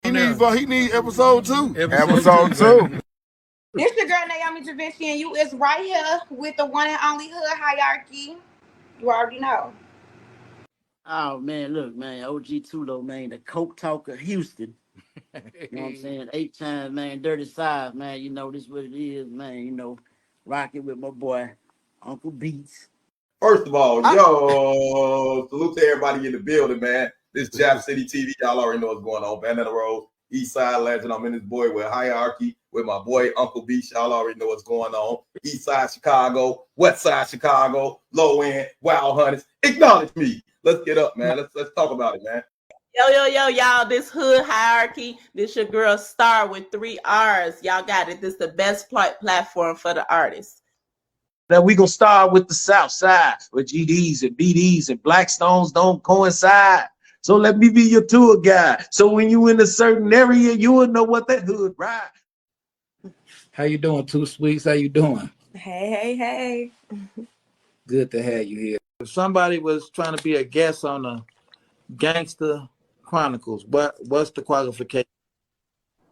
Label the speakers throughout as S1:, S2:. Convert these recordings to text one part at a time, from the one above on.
S1: He need episode 2.
S2: Episode 2.
S3: This your girl Naomi Javinci, and you is right here with the one and only Hood Hierarchy. You already know.
S4: Oh man, look, man, OG Tulo, man, the Coke Talker Houston. You know what I'm saying? 8 times, man, Dirty Size, man. You know, this what it is, man. You know, rocking with my boy, Uncle Beats.
S5: First of all, yo, salute to everybody in the building, man. This Jap City TV, y'all already know what's going on. Bandana Road, East Side Legend. I'm in this boy with Hierarchy, with my boy Uncle Beats. Y'all already know what's going on. East Side Chicago, West Side Chicago, low end, Wild Hunters. Acknowledge me. Let's get up, man. Let's talk about it, man.
S6: Yo, y'all. This Hood Hierarchy. This your girl Star with 3 R's. Y'all got it. This the best platform for the artists.
S7: Now we gonna start with the South Side, where GDs and BDs and Blackstones don't coincide. So let me be your tour guide. So when you in a certain area, you will know what that hood ride.
S8: How you doing, Two Sweets? How you doing?
S9: Hey.
S8: Good to have you here. If somebody was trying to be a guest on the Gangster Chronicles, what's the qualification?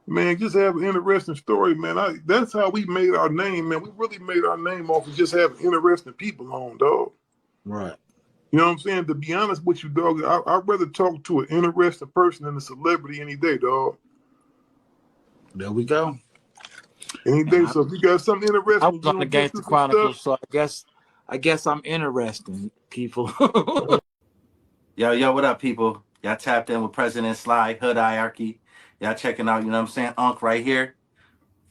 S1: Man, just have an interesting story, man. That's how we made our name, man. We really made our name off of just having interesting people on, dog.
S8: Right.
S1: You know what I'm saying? To be honest with you, dog, I'd rather talk to an interesting person than a celebrity any day, dog.
S8: There we go.
S1: Any day. So if you got something interesting,
S8: I was on the Gangster Chronicles, so I guess I'm interesting, people.
S10: Yo, what up, people? Y'all tapped in with President Sly, Hood Hierarchy. Y'all checking out, you know what I'm saying? Unc right here.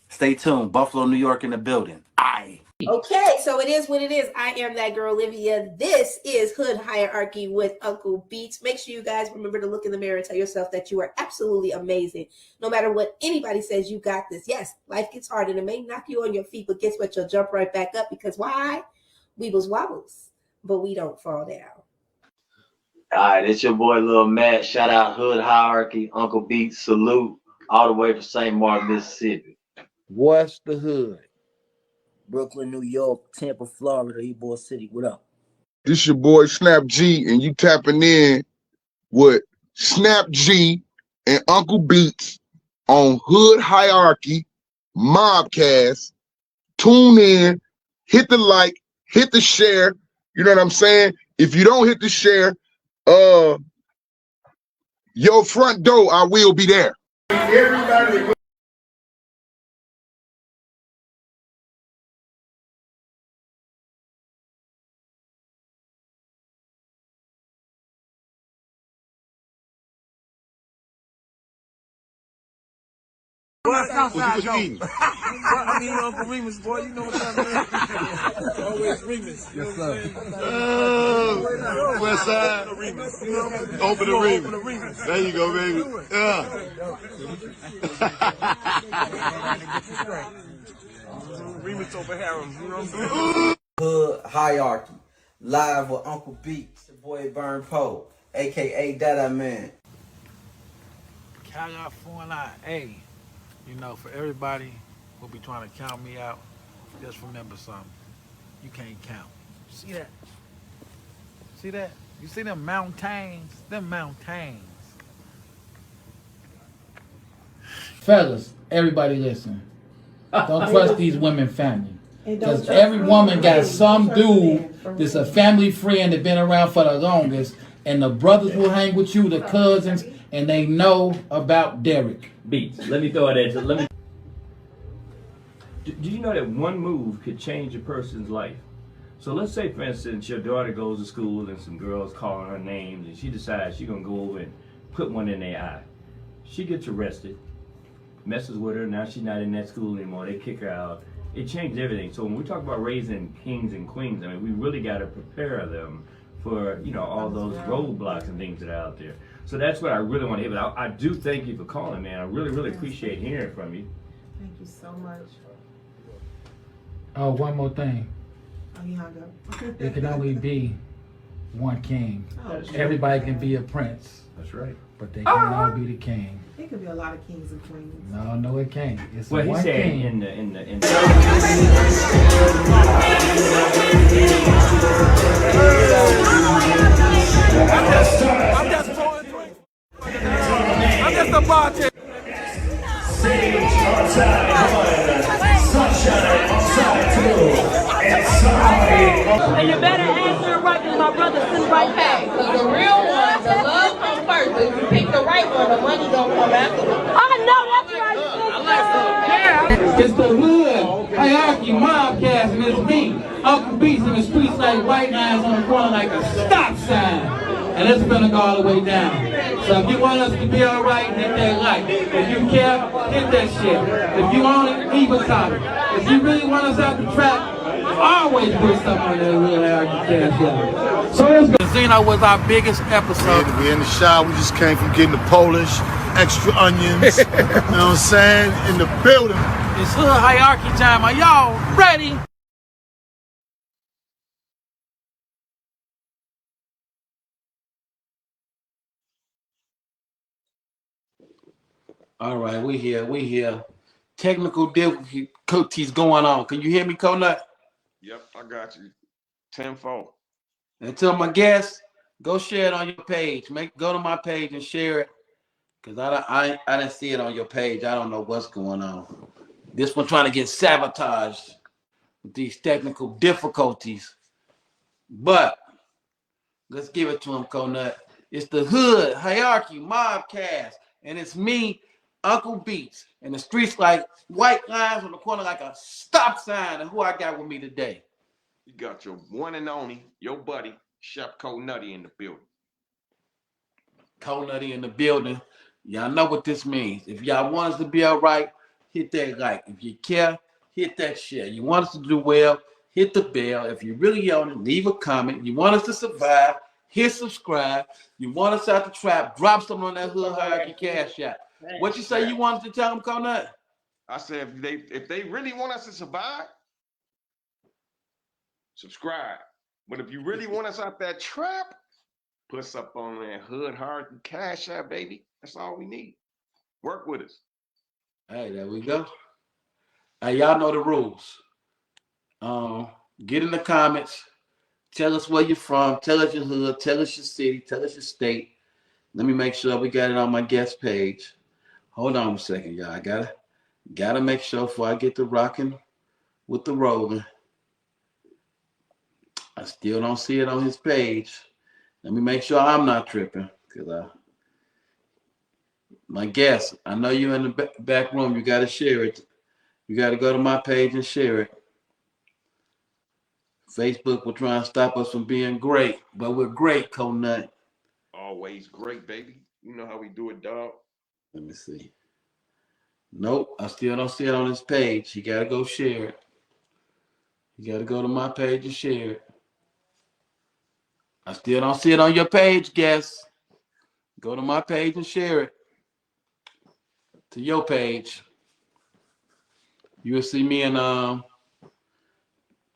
S10: Stay tuned. Buffalo, New York in the building. Aye.
S9: Okay, so it is what it is. I am that girl, Olivia. This is Hood Hierarchy with Uncle Beats. Make sure you guys remember to look in the mirror and tell yourself that you are absolutely amazing. No matter what anybody says, you got this. Yes, life gets hard and it may knock you on your feet, but guess what? You'll jump right back up because why? Weebles wobbles, but we don't fall down.
S11: All right, it's your boy Lil Matt. Shout out Hood Hierarchy, Uncle Beats, salute all the way from St. Mark, Mississippi.
S8: What's the hood?
S4: Brooklyn, New York, Tampa, Florida, Ybor City. What up?
S2: This your boy Snap G, and you tapping in with Snap G and Uncle Beats on Hood Hierarchy, Mobcast. Tune in, hit the like, hit the share. You know what I'm saying? If you don't hit the share, your front door, I will be there. Everybody.
S12: What's outside, though? I mean, Uncle Remus, boy, you know what I mean? Always Remus. Yes, sir.
S1: West Side. Open the Remus. There you go, baby.
S12: Remus over Harem, you know what I'm saying?
S13: Hood Hierarchy, live with Uncle Beats, your boy Burn Poe, a.k.a. Dada Man.
S8: California, hey. You know, for everybody who be trying to count me out, just remember something. You can't count. See that? See that? You see them mountains? Them mountains. Fellas, everybody listen. Don't trust these women family. Because every woman got some dude that's a family friend that been around for the longest, and the brothers will hang with you, the cousins, and they know about Derek.
S14: Beats. Let me throw it at you. Do you know that one move could change a person's life? So let's say, for instance, your daughter goes to school and some girls calling her names, and she decides she's gonna go over and put one in their eye. She gets arrested, messes with her. Now she's not in that school anymore. They kick her out. It changed everything. So when we talk about raising kings and queens, I mean, we really got to prepare them for, you know, all those roadblocks and things that are out there. So that's what I really want to hear. But I do thank you for calling, man. I really appreciate hearing from you.
S9: Thank you so much.
S8: Oh, one more thing.
S9: Oh, you hung up.
S8: There can only be one king.
S9: Oh,
S8: everybody can be a prince.
S14: That's right.
S8: But they can't all be the king.
S9: It could be a lot of kings and queens.
S8: No, it can't. It's
S14: well,
S8: one
S14: he said
S8: king.
S14: in the
S12: I'm just a bartender. Sage on side 1, Sunshine on side 2, and Sorry.
S15: And you better answer it right because my brother sitting right back.
S6: Because the real one, the love comes first. But if you pick the right one, the money gonna come afterwards.
S15: I know that's right, sister.
S8: It's the hood hierarchy mobcast, and it's me, Uncle Beats, in the streets like white lines on the corner like a stop sign. And it's gonna go all the way down. So if you want us to be all right, hit that like. If you care, hit that shit. If you want it, leave a comment. If you really want us out the trap, always put something on that real hierarchy cash out. So let's go. Zeno was our biggest episode.
S16: We're in the shop. We just came from getting the Polish, extra onions. You know what I'm saying? In the building.
S8: It's hood hierarchy time. Are y'all ready? All right, we here. Technical difficulties going on. Can you hear me, Conut?
S17: Yep, I got you. 10-4.
S8: And tell my guests, go share it on your page. Go to my page and share it. Because I didn't see it on your page. I don't know what's going on. This one trying to get sabotaged with these technical difficulties. But let's give it to him, Conut. It's the hood hierarchy mobcast. And it's me, Uncle Beats, and the streets like white lines on the corner like a stop sign. And who I got with me today?
S17: You got your one and only, your buddy, Chef Conutty in the building.
S8: Conutty in the building. Y'all know what this means. If y'all want us to be all right, hit that like. If you care, hit that share. You want us to do well, hit the bell. If you really own it, leave a comment. You want us to survive, hit subscribe. You want us out the trap, drop something on that hood hierarchy cash out. What you say you wanted to tell them, Conut?
S17: I said if they really want us to survive, subscribe. But if you really want us out that trap, put us up on that hood hierarchy cash out, baby. That's all we need. Work with us.
S8: Hey, there we go. Hey, y'all know the rules. Get in the comments. Tell us where you're from. Tell us your hood. Tell us your city. Tell us your state. Let me make sure we got it on my guest page. Hold on a second, y'all. I gotta make sure before I get to rocking with the rolling. I still don't see it on his page. Let me make sure I'm not tripping, because my guest, I know you're in the back room. You got to share it. You got to go to my page and share it. Facebook will try and stop us from being great, but we're great, Conut.
S17: Always great, baby. You know how we do it, dog.
S8: Let me see. Nope, I still don't see it on his page. You got to go share it. You got to go to my page and share it. I still don't see it on your page, guest. Go to my page and share it to your page. You will see me and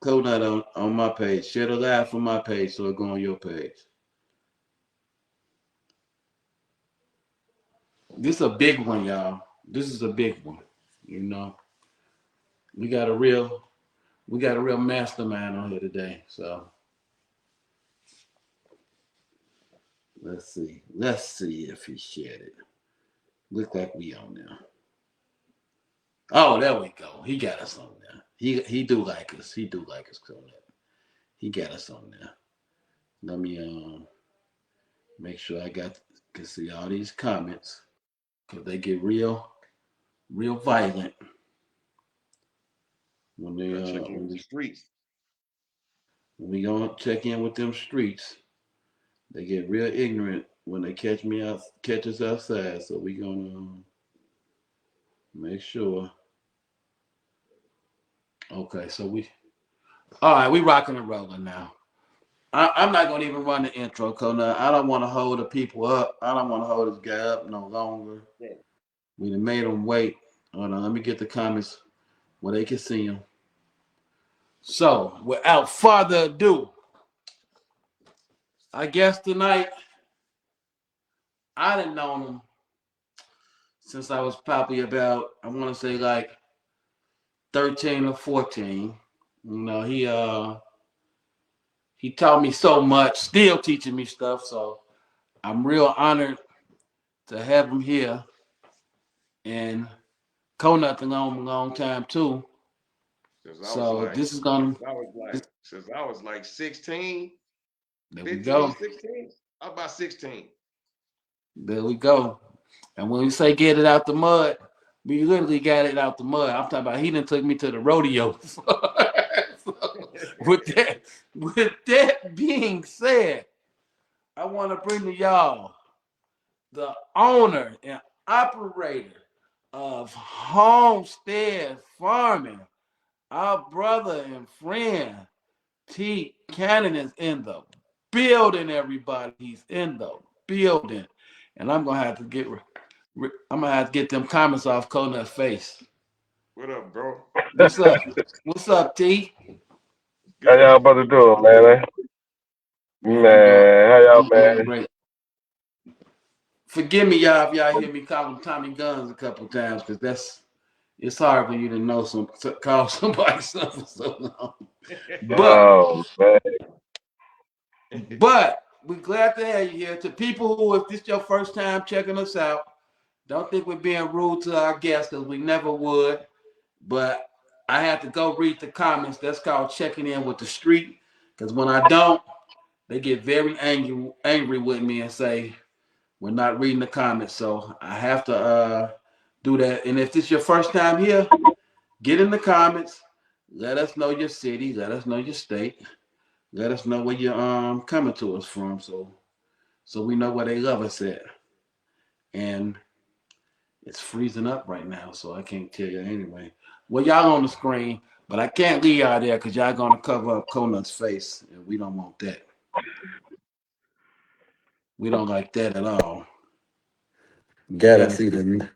S8: Conut on my page. Share the live from my page so it'll go on your page. This is a big one, y'all. This is a big one. You know, we got a real mastermind on here today. So let's see if he shared it. Look like we on there. Oh, there we go. He got us on there. He do like us. He do like us, Conut. He got us on there. Let me make sure I can see all these comments, because they get real violent when they
S17: check in with the streets.
S8: When we gonna check in with them streets, they get real ignorant when they catch us outside. So we gonna make sure. Okay, so all right, we rocking and rolling now. I'm not gonna even run the intro, Conut. I don't want to hold the people up. I don't want to hold this guy up no longer. We done made them wait. Hold on, let me get the comments where they can see them. So, without further ado, I guess tonight, I done known him since I was probably about, I want to say like 13 or 14. You know, he taught me so much, still teaching me stuff. So I'm real honored to have him here. And Conut a long time too. So this is gonna.
S17: Since I was like 16,
S8: There we
S17: 15,
S8: go.
S17: 16. I'm about 16.
S8: There we go. And when we say get it out the mud, we literally got it out the mud. I'm talking about he done took me to the rodeo. with that being said, I want to bring to y'all the owner and operator of Homestead Farming. Our brother and friend T. Cannon is in the building, everybody. He's in the building. And I'm gonna have to get them comments off Conut's face.
S17: What up, bro?
S8: What's up? What's up, T?
S18: How y'all about to do it, man? Man, how y'all, man?
S8: Great. Forgive me, y'all, if y'all hear me call him Tommy Guns a couple times, because it's hard for you to call somebody something so long. But we're glad to have you here. To people who, if this is your first time checking us out, don't think we're being rude to our guests, because we never would. But I have to go read the comments. That's called checking in with the street. Because when I don't, they get very angry with me and say, we're not reading the comments. So I have to do that. And if this is your first time here, get in the comments. Let us know your city. Let us know your state. Let us know where you're coming to us from. So we know where they love us at. And it's freezing up right now, so I can't tell you anyway. Well, y'all on the screen, but I can't leave y'all there because y'all gonna cover up Conut's face, and we don't want that. We don't like that at all. Gotta see the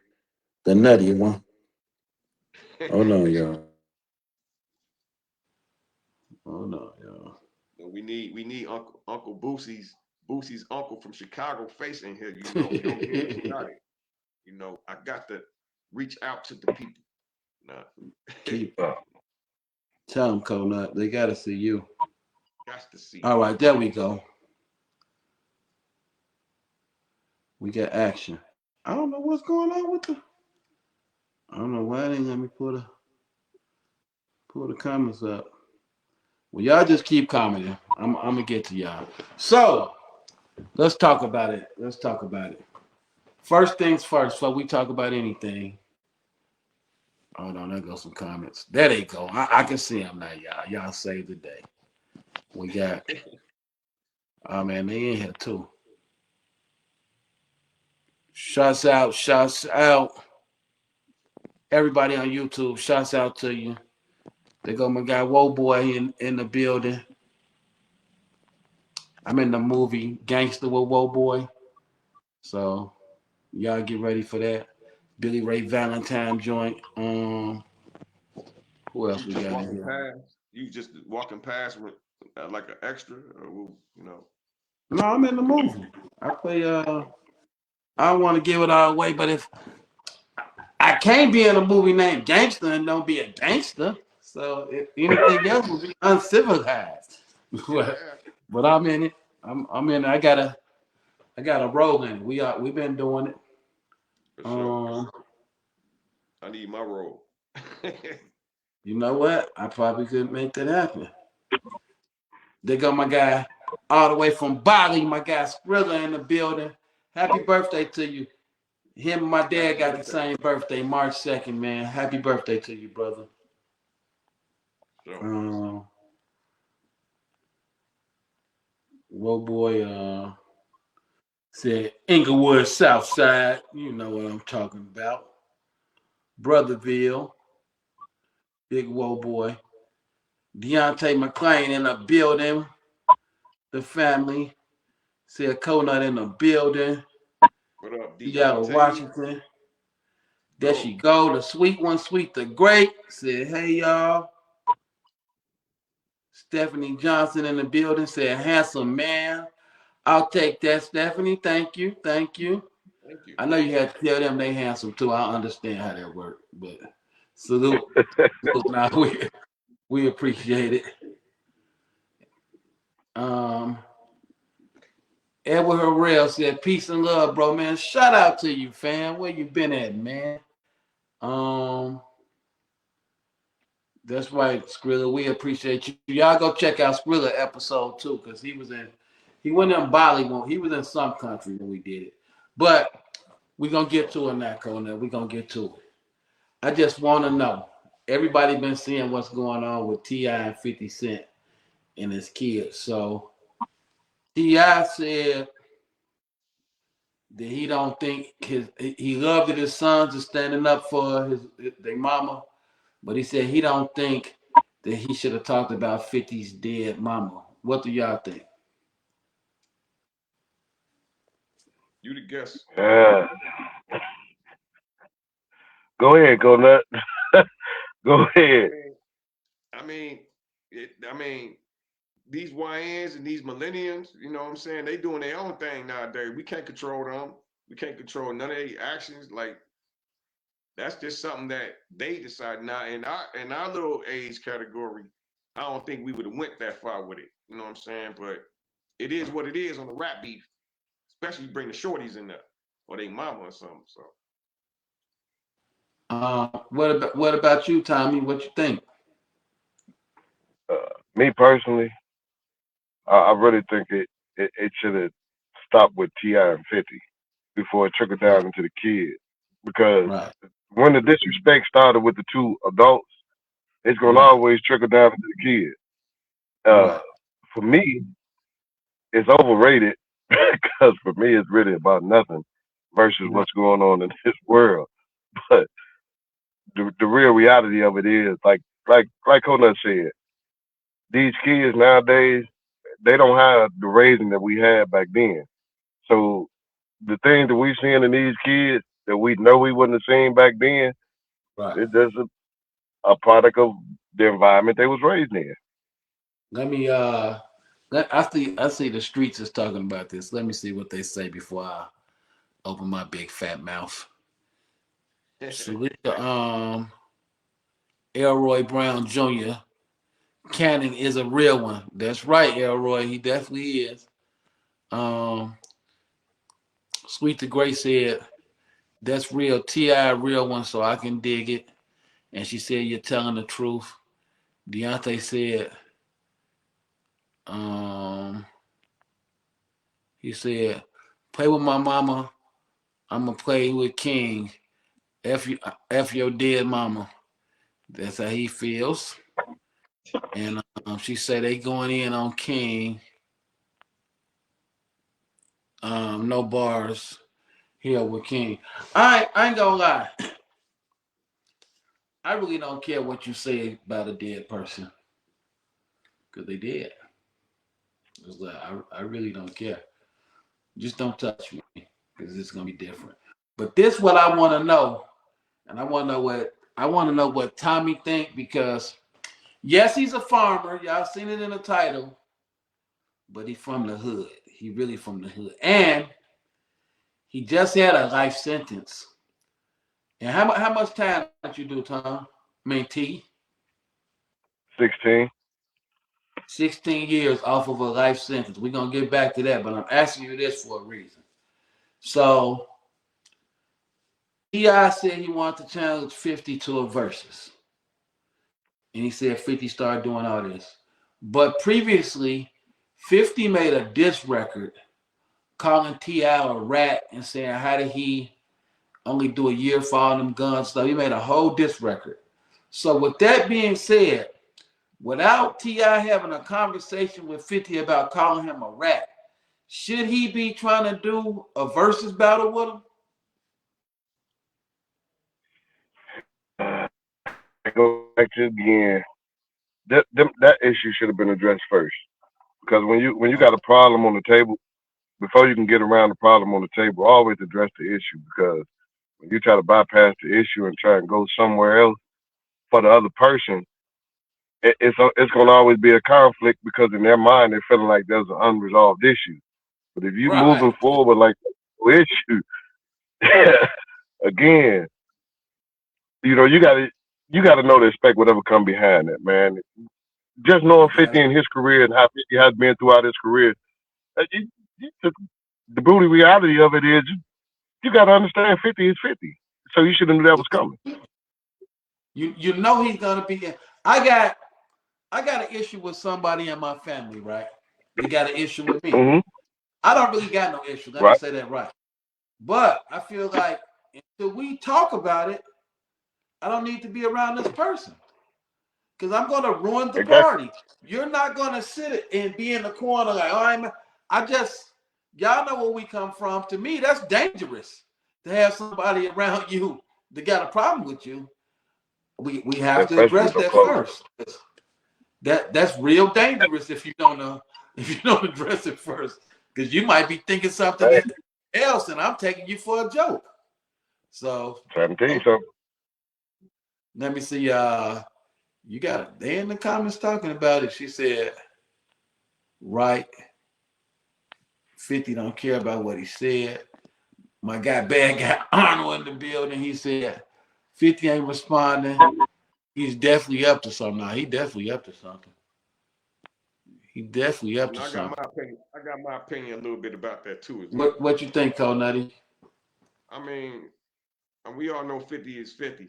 S8: nutty one. Hold on, y'all. Hold on, y'all.
S17: We need Uncle Boosie's uncle from Chicago face in here. You know, we don't get it started. You know, I got to reach out to the people.
S8: Keep up. Tell them, Conut, they gotta see you.
S17: Got to see.
S8: All right, there we go. We got action. I don't know what's going on with I don't know why they didn't let me pull the comments up. Well, y'all just keep commenting. I'm gonna get to y'all. So let's talk about it. First things first, before we talk about anything. Hold on, there goes some comments. There they go. I can see them now, y'all. Y'all saved the day. We got. Oh man, they in here too. Shouts out. Everybody on YouTube, shouts out to you. They go my guy Whoa Boy in the building. I'm in the movie Gangster with Whoa Boy. So y'all get ready for that. Billy Ray Valentine joint. Who else we got in here?
S17: You just walking past with like an extra, or you know?
S8: No, I'm in the movie. I play. I don't want to give it all away, but if I can't be in a movie named Gangster and don't be a gangster, so if anything else would be uncivilized. But I'm in it. I'm in it. I got a role in it. We've been doing it.
S17: Sure. I need my role.
S8: You know what? I probably could make that happen. They go my guy all the way from Bali, my guy Skrilla in the building. Happy birthday to you. Him and my dad got the same birthday, March 2nd, man. Happy birthday to you, brother.
S17: Sure.
S8: Whoa boy said Inglewood South Side. You know what I'm talking about. Brotherville. Big Whoa boy. Deontay McClain in the building. The family. Said Conut in the building.
S17: What up,
S8: Seattle, Washington. There she go. The sweet one, sweet the great. Said, hey, y'all. Stephanie Johnson in the building. Said, handsome man. I'll take that, Stephanie. Thank you. Thank you. I know you had to tell them they handsome, too. I understand how that works. But salute. Now, we appreciate it. Edward Harrell said, peace and love, bro, man. Shout out to you, fam. Where you been at, man? That's right, Skrilla. We appreciate you. Y'all go check out Skrilla episode 2 because he went in Bali. He was in some country when we did it. But we're gonna get to it now, Kona. We're gonna get to it. I just want to know. Everybody been seeing what's going on with T.I. and 50 Cent and his kids. So T.I. said that he don't think he loved that his sons are standing up for their mama, but he said he don't think that he should have talked about 50's dead mama. What do y'all think?
S17: You the guest.
S18: Go ahead, go nut. Go ahead.
S17: I mean, these YNs and these millenniums, you know what I'm saying? They doing their own thing nowadays. We can't control them. We can't control none of their actions. Like, that's just something that they decide now. In our little age category, I don't think we would have went that far with it. You know what I'm saying? But it is what it is on the rap beef, especially you bring the shorties in there or they mama or something. So.
S8: What about you, Tommy? What you think?
S18: Me personally, I really think it should have stopped with T.I. and 50 before it trickled down into the kids. Because when the disrespect started with the two adults, it's gonna always trickle down into the kids. For me, it's overrated because for me it's really about nothing versus what's going on in this world. But the real reality of it is like Konut said, these kids nowadays, they don't have the raising that we had back then. So the things that we seeing in these kids that we know we wouldn't have seen back then, it's just a product of the environment they was raised in.
S8: Let me I see the streets is talking about this. Let me see what they say before I open my big fat mouth. Salute to Elroy Brown Jr. Cannon is a real one. That's right, Elroy. He definitely is. Sweet the Great said, that's real. T.I. real one, so I can dig it. And she said, you're telling the truth. Deontay said, he said, play with my mama. I'm going to play with King. F your dead mama. That's how he feels. And she said they going in on King. No bars here with King. I ain't gonna lie. I really don't care what you say about a dead person. Because they dead. It's like, I really don't care. Just don't touch me. Because it's gonna be different. But this what I want to know. And I want to know what Tommy think, because yes, he's a farmer. Y'all seen it in the title. But he's from the hood. He really from the hood. And he just had a life sentence. And how much time did you do, Tom? I mean, T?
S18: 16.
S8: 16 years off of a life sentence. We're going to get back to that, but I'm asking you this for a reason. So, T.I. said he wanted to challenge 50 to a versus. And he said 50 started doing all this. But previously, 50 made a diss record calling T.I. a rat and saying, how did he only do a year for all them guns stuff? He made a whole diss record. So with that being said, without T.I. having a conversation with 50 about calling him a rat, should he be trying to do a versus battle with him?
S18: I go back to again. That issue should have been addressed first, because when you got a problem on the table, before you can get around the problem on the table, always address the issue. Because when you try to bypass the issue and try and go somewhere else for the other person, it's going to always be a conflict, because in their mind they're feeling like there's an unresolved issue. But if you're moving forward like the issue, again, you know, you got to know to expect whatever come behind that, man. Just knowing 50 in his career and how 50 has been throughout his career, the brutal reality of it is you got to understand 50 is 50. So you should have knew that was coming.
S8: You know he's gonna be in. I got an issue with somebody in my family, right? They got an issue with me.
S18: Mm-hmm.
S8: I don't really got no issue. Let me say that right. But I feel like until we talk about it, I don't need to be around this person. Because I'm gonna ruin the party. You're not gonna sit and be in the corner like, oh, y'all know where we come from. To me, that's dangerous to have somebody around you that got a problem with you. We have to address that first. That's real dangerous if you don't address it first. Because you might be thinking something else, and I'm taking you for a joke. So
S18: trying to tell you something.
S8: Let me see. You got it. They in the comments talking about it. She said, right. 50 don't care about what he said. My guy, bad guy Arnold in the building. He said, 50 ain't responding. He's definitely up to something. Now, he definitely up to something. He definitely up to something.
S17: I got my opinion a little bit about that too.
S8: What you think, Cole Nutty?
S17: I mean, we all know 50 is 50.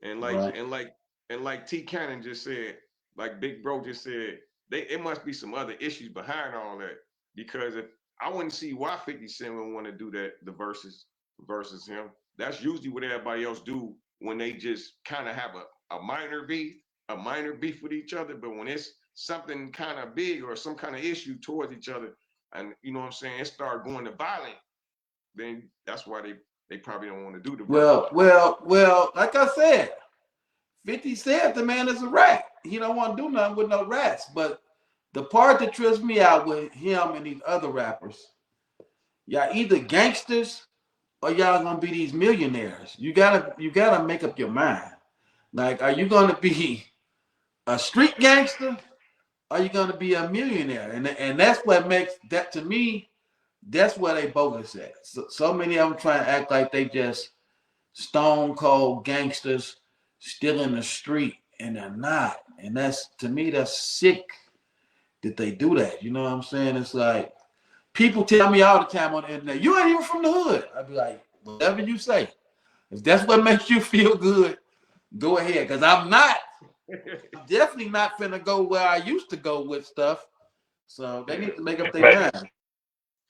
S17: And like T Cannon just said, like Big Bro just said, it must be some other issues behind all that. Because if I wouldn't see why 50 Cent would want to do that, the versus him. That's usually what everybody else do when they just kind of have a minor beef with each other. But when it's something kind of big or some kind of issue towards each other, and you know what I'm saying, it start going to violent, then that's why they probably don't want to do the versus.
S8: Well, like I said, 50 said the man is a rat. He don't want to do nothing with no rats. But the part that trips me out with him and these other rappers, y'all either gangsters or y'all gonna be these millionaires. You gotta make up your mind. Like, are you gonna be a street gangster? Or are you gonna be a millionaire? And that's what makes that, to me, that's where they bogus at. So many of them trying to act like they just stone cold gangsters still in the street, and they're not. And that's, to me, that's sick that they do that. You know what I'm saying? It's like, people tell me all the time on the internet, you ain't even from the hood. I'd be like, whatever you say. If that's what makes you feel good, go ahead. Because I'm definitely not finna go where I used to go with stuff. So they need to make up their mind.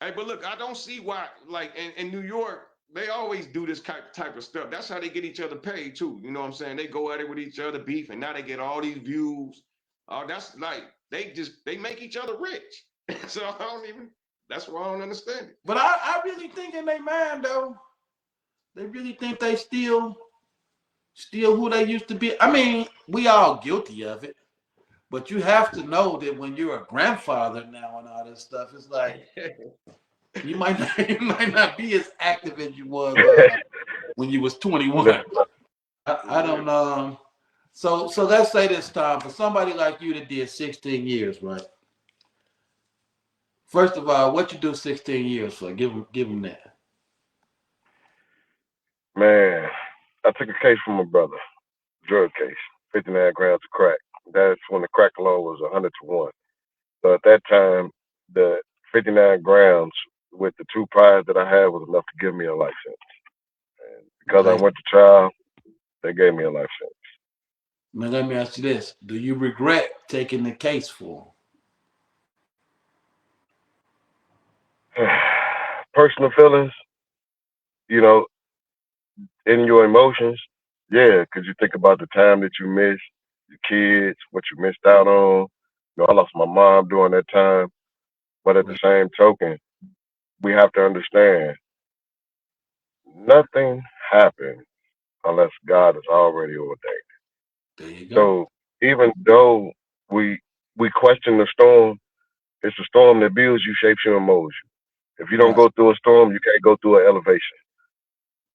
S17: Hey, but look, I don't see why, like in New York, they always do this type of stuff. That's how they get each other paid too. You know what I'm saying? They go at it with each other, beef, and now they get all these views. That's like, they make each other rich. So that's why I don't understand it.
S8: But I really think in their mind though, they really think they still who they used to be. I mean, we all guilty of it. But you have to know that when you're a grandfather now and all this stuff, it's like you might not be as active as you was when you was 21. I don't know. So let's say this, Tom, for somebody like you that did 16 years, right? First of all, what you do 16 years for? Give him that.
S18: Man, I took a case from my brother, drug case, 59 grams of crack. That's when the crack alone was 100 to 1. So at that time, the 59 grams with the 2 priors that I had was enough to give me a life sentence. And because I went to trial, they gave me a life sentence.
S8: Now let me ask you this: do you regret taking the case for
S18: him? Personal feelings, in your emotions, yeah, because you think about the time that you missed, your kids, what you missed out on. I lost my mom during that time. But at the same token, we have to understand nothing happens unless God has already ordained it.
S8: There you go.
S18: So even though we question the storm, it's a storm that builds you, shapes you, and molds you. If you don't go through a storm, you can't go through an elevation.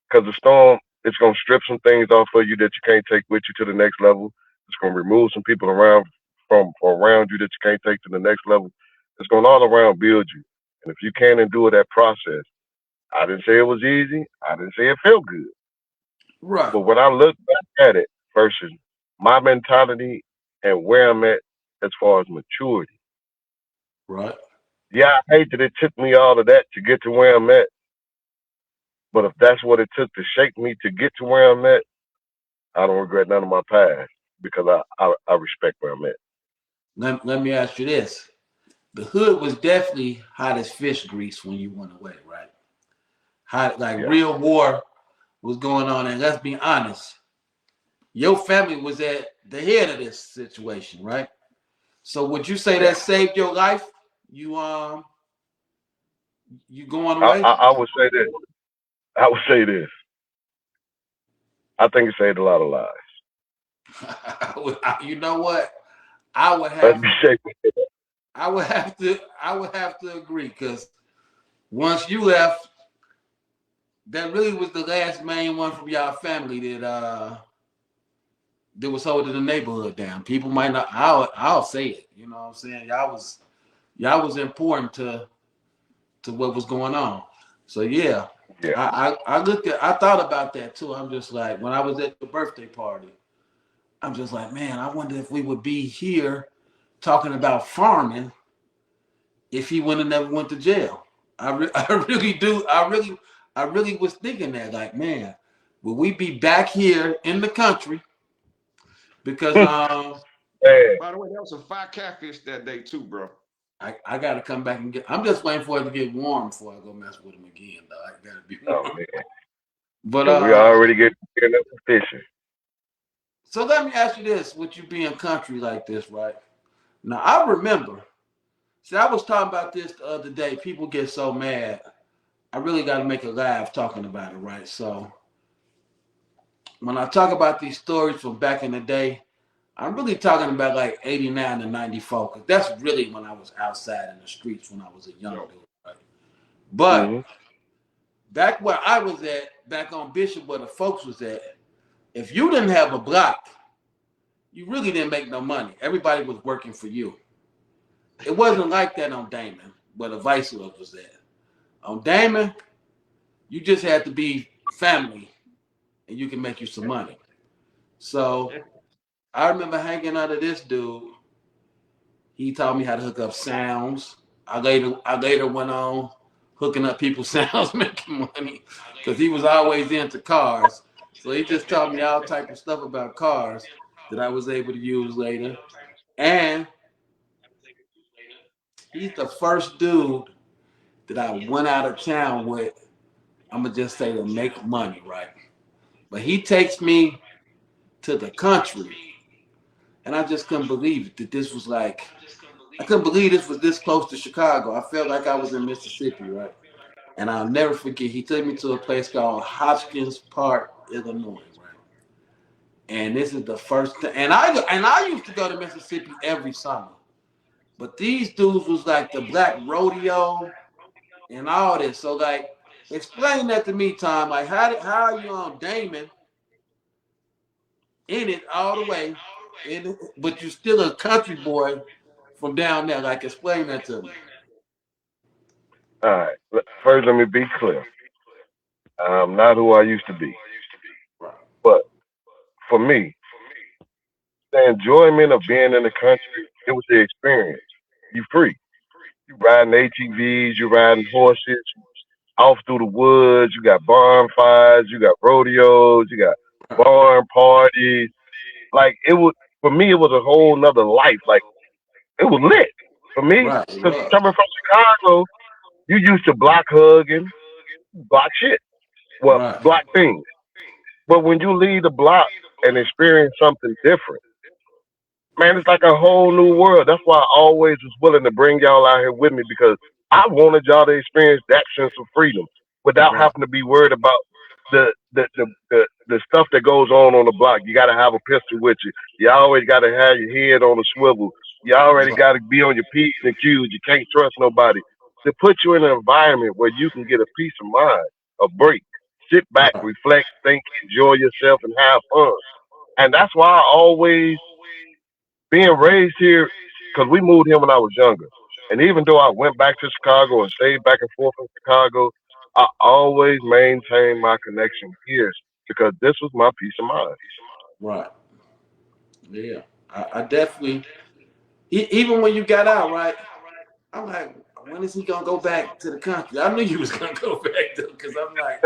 S18: Because the storm, it's going to strip some things off of you that you can't take with you to the next level. It's going to remove some people around you that you can't take to the next level. It's going to all around build you. And if you can't endure that process, I didn't say it was easy. I didn't say it felt good.
S8: Right.
S18: But when I look back at it versus my mentality and where I'm at as far as maturity.
S8: Right.
S18: Yeah, I hate that it took me all of that to get to where I'm at. But if that's what it took to shape me to get to where I'm at, I don't regret none of my past because I respect where I'm at.
S8: Let me ask you this. The hood was definitely hot as fish grease when you went away, right? Hot, like real war was going on. And let's be honest, your family was at the head of this situation, right? So would you say that saved your life? You going away?
S18: I would say this. I would say this. I think it saved a lot of lives.
S8: You know what? I would
S18: Let's
S8: have
S18: be safe.
S8: I would have to agree, because once you left, that really was the last main one from y'all family that was holding the neighborhood down. People might not. I'll say it. You know what I'm saying? Y'all was important to what was going on. So yeah. I thought about that too. I'm just like, when I was at the birthday party, I'm just like, man, I wonder if we would be here talking about farming if he would have never went to jail. I really do. I really was thinking that, like, man, will we be back here in the country? Because
S17: By the way, there was some fire catfish that day too, bro.
S8: I gotta come back and I'm just waiting for it to get warm before I go mess with him again, though. I gotta be warm.
S18: Oh, man.
S8: But
S18: we already get enough fishing.
S8: So let me ask you this: with you being country like this, right? Now I remember. See, I was talking about this the other day. People get so mad. I really got to make a laugh talking about it, right? So when I talk about these stories from back in the day, I'm really talking about like 89 to 94, because that's really when I was outside in the streets when I was a young dude, right? But back where I was at, back on Bishop where the folks was at, if you didn't have a block, you really didn't make no money. Everybody was working for you. It wasn't like that on Damon, where the Vice Lord was at. On Damon, you just had to be family, and you can make you some money. So I remember hanging out of this dude. He taught me how to hook up sounds. I later went on hooking up people's sounds, making money, because he was always into cars. So he just taught me all type of stuff about cars that I was able to use later. And he's the first dude that I went out of town with, I'm going to just say, to make money, right? But he takes me to the country, and I just couldn't believe it, that this was like, I couldn't believe this was this close to Chicago. I felt like I was in Mississippi, right? And I'll never forget, he took me to a place called Hopkins Park, Illinois, right? And this is the first time, and I used to go to Mississippi every summer. But these dudes was like the Black Rodeo and all this. So like, explain that to me, Tom. Like, how are you on Damon in it all the way, but you're still a country boy from down there? Like, explain that to me.
S18: All right. First, let me be clear. I'm not who I used to be. But for me, the enjoyment of being in the country, it was the experience. You free. You riding ATVs, you riding horses, off through the woods. You got bonfires, you got rodeos, you got barn parties. Like, it was, for me, it was a whole nother life. Like, it was lit for me. Because coming from Chicago, you used to block hugging, block shit. Well, block things. But when you leave the block and experience something different, man, it's like a whole new world. That's why I always was willing to bring y'all out here with me, because I wanted y'all to experience that sense of freedom without having to be worried about the stuff that goes on the block. You got to have a pistol with you. You always got to have your head on a swivel. You already got to be on your P's and Q's. You can't trust nobody. To put you in an environment where you can get a peace of mind, a break, sit back, reflect, think, enjoy yourself, and have fun. And that's why I always, being raised here, because we moved here when I was younger. And even though I went back to Chicago and stayed back and forth from Chicago, I always maintained my connection here, because this was my peace of mind.
S8: Right. Yeah. I definitely, even when you got out, right, I'm like, when is he going to go back to the country? I knew you was going to go back, though, because I'm like,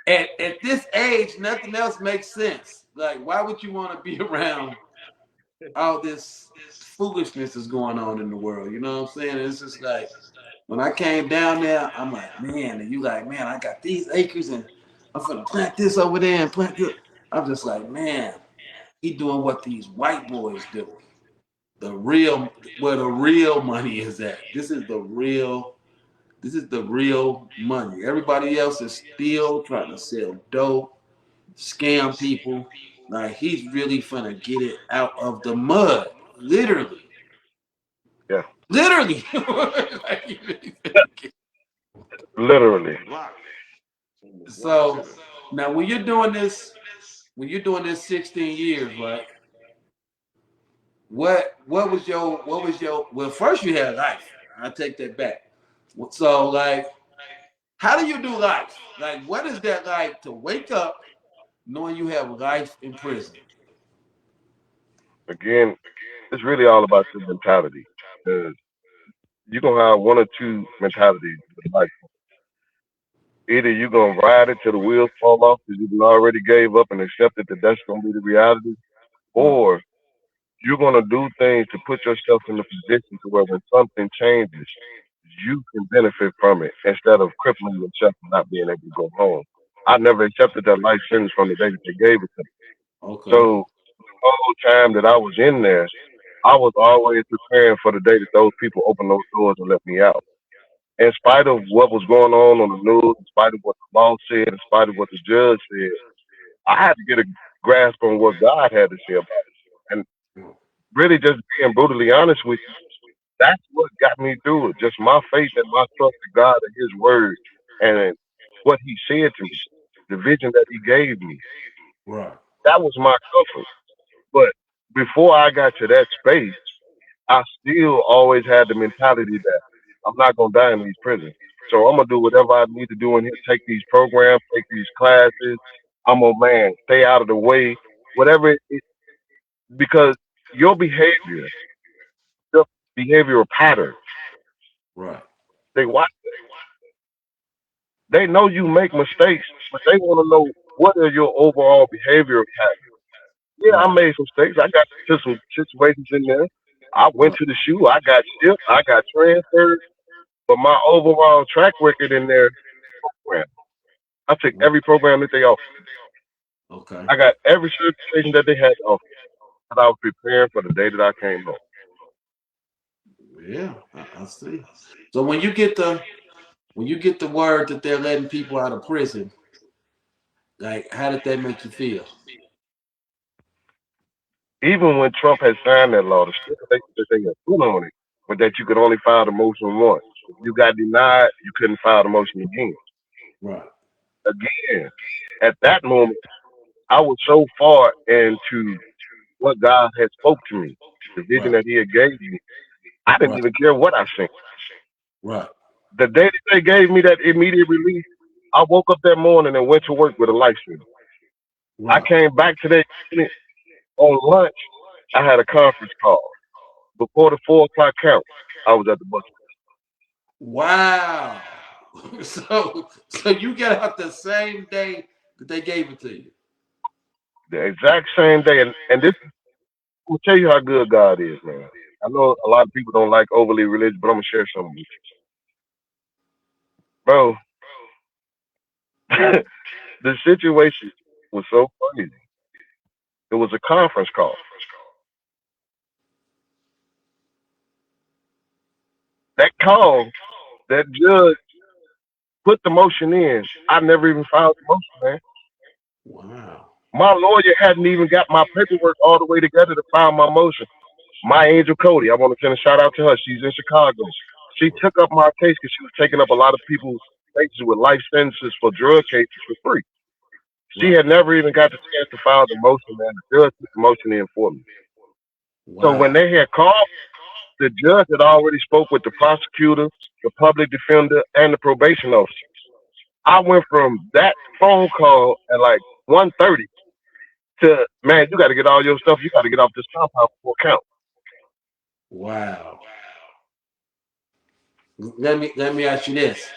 S19: at this age, nothing else makes sense. Like, why would you want to be around all this foolishness is going on in the world? You know what I'm saying? It's just like when I came down there, I'm like, man, and you like, man, I got these acres and I'm gonna plant this over there and plant this. I'm just like, man, he doing what these white boys do. The real, where the real money is at. This is the real money. Everybody else is still trying to sell dope, scam people. Like, he's really finna get it out of the mud, literally.
S18: Yeah.
S19: Literally.
S18: Literally.
S19: So now when you're doing this 16 years, right? What was your well, first you had life. I'll take that back. So like, how do you do life? Like, what is that like to wake up knowing you have life in prison?
S18: Again, it's really all about your mentality. Because you're gonna have one or two mentalities in life. Either you're gonna ride it till the wheels fall off because you already gave up and accepted that that's gonna be the reality, or you're gonna do things to put yourself in a position to where when something changes, you can benefit from it instead of crippling yourself and not being able to go home. I never accepted that life sentence from the day that they gave it to me.
S19: Okay.
S18: So the whole time that I was in there, I was always preparing for the day that those people open those doors and let me out. In spite of what was going on the news, in spite of what the law said, in spite of what the judge said, I had to get a grasp on what God had to say about it. And really just being brutally honest with you, that's what got me through it. Just my faith and my trust in God and His word and what He said to me, the vision that He gave me.
S19: Right.
S18: That was my comfort. But before I got to that space, I still always had the mentality that I'm not gonna die in these prisons. So I'm gonna do whatever I need to do in here, take these programs, take these classes. I'm gonna stay out of the way, whatever it is, because your behavior, your behavioral patterns,
S19: Right.
S18: they watch. They know you make mistakes, but they want to know what are your overall behavioral patterns. Yeah, I made some mistakes. I got into some situations in there. I went to the shoe. I got shipped. I got transferred. But my overall track record in there, program, I took every program that they offered.
S19: Okay.
S18: I got every certification that they had to offer. And I was preparing for the day that I came home.
S19: Yeah, I see. So when you get the word that they're letting people out of prison, like, how did that make you feel?
S18: Even when Trump had signed that law, the stipulation that they had put on it was that you could only file the motion once. If you got denied, you couldn't file the motion again.
S19: Right.
S18: Again, at that moment, I was so far into what God had spoke to me, the vision that He had gave me. I didn't even care what I seen.
S19: Right.
S18: The day that they gave me that immediate release, I woke up that morning and went to work with a life sentence. I came back to that unit on lunch. I had a conference call. Before the 4 o'clock count, I was at the bus.
S19: Wow. So you got out the same day that they gave it to you.
S18: The exact same day. And this, I'm gonna tell you how good God is, man. I know a lot of people don't like overly religious, but I'm gonna share something with you. Bro, the situation was so crazy. It was a conference call. That call, that judge put the motion in. I never even filed the motion, man.
S19: Wow.
S18: My lawyer hadn't even got my paperwork all the way together to file my motion. My angel Cody, I want to send a shout out to her. She's in Chicago. She took up my case because she was taking up a lot of people's cases with life sentences for drug cases for free. She had never even got the chance to file the motion, man. The judge put the motion in for me.
S19: Wow.
S18: So when they had called, the judge had already spoke with the prosecutor, the public defender, and the probation officer. I went from that phone call at like 1:30 to, man, you got to get all your stuff. You got to get off this compound for count.
S19: Wow. Let me ask you this.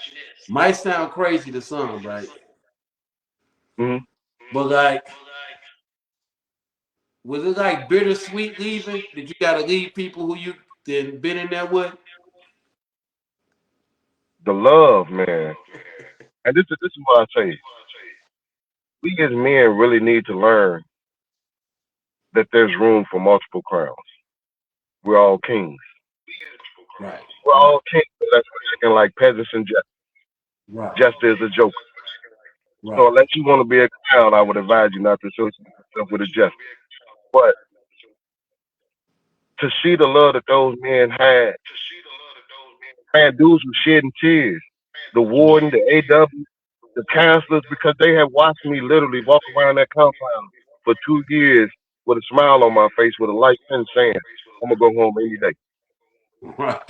S19: Might sound crazy to some, right?
S18: Mhm.
S19: But like, was it like bittersweet leaving? Did you gotta leave people who you then been in there with?
S18: The love, man. And this is what I say. We as men really need to learn that there's room for multiple crowns. We're all kings.
S19: Right.
S18: We're all kings. That's acting like peasants and just.
S19: Right.
S18: Just as a joker.
S19: Right.
S18: So unless you want to be a clown, I would advise you not to associate yourself with a jester. But to see the love that those men had, man, dudes were shedding tears. The warden, the AW, the counselors, because they had watched me literally walk around that compound for 2 years with a smile on my face, with a light pen saying, I'm gonna go home any day.
S19: Right.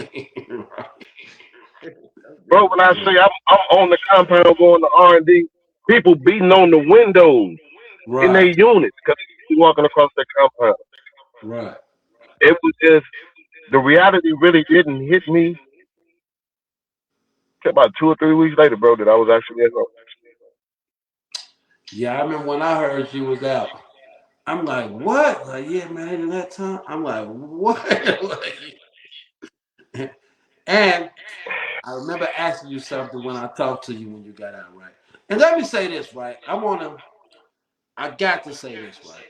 S18: Bro, when I say I'm on the compound going to R&D, people beating on the windows in their units because they walking across that compound.
S19: Right.
S18: It was just, the reality really didn't hit me till about 2 or 3 weeks later, bro, that I was actually at home.
S19: Yeah, I remember when I heard you was out. I'm like, what? Like, yeah, man, in that time. I'm like, what? And I remember asking you something when I talked to you when you got out, right? And let me say this, right? I got to say this, right?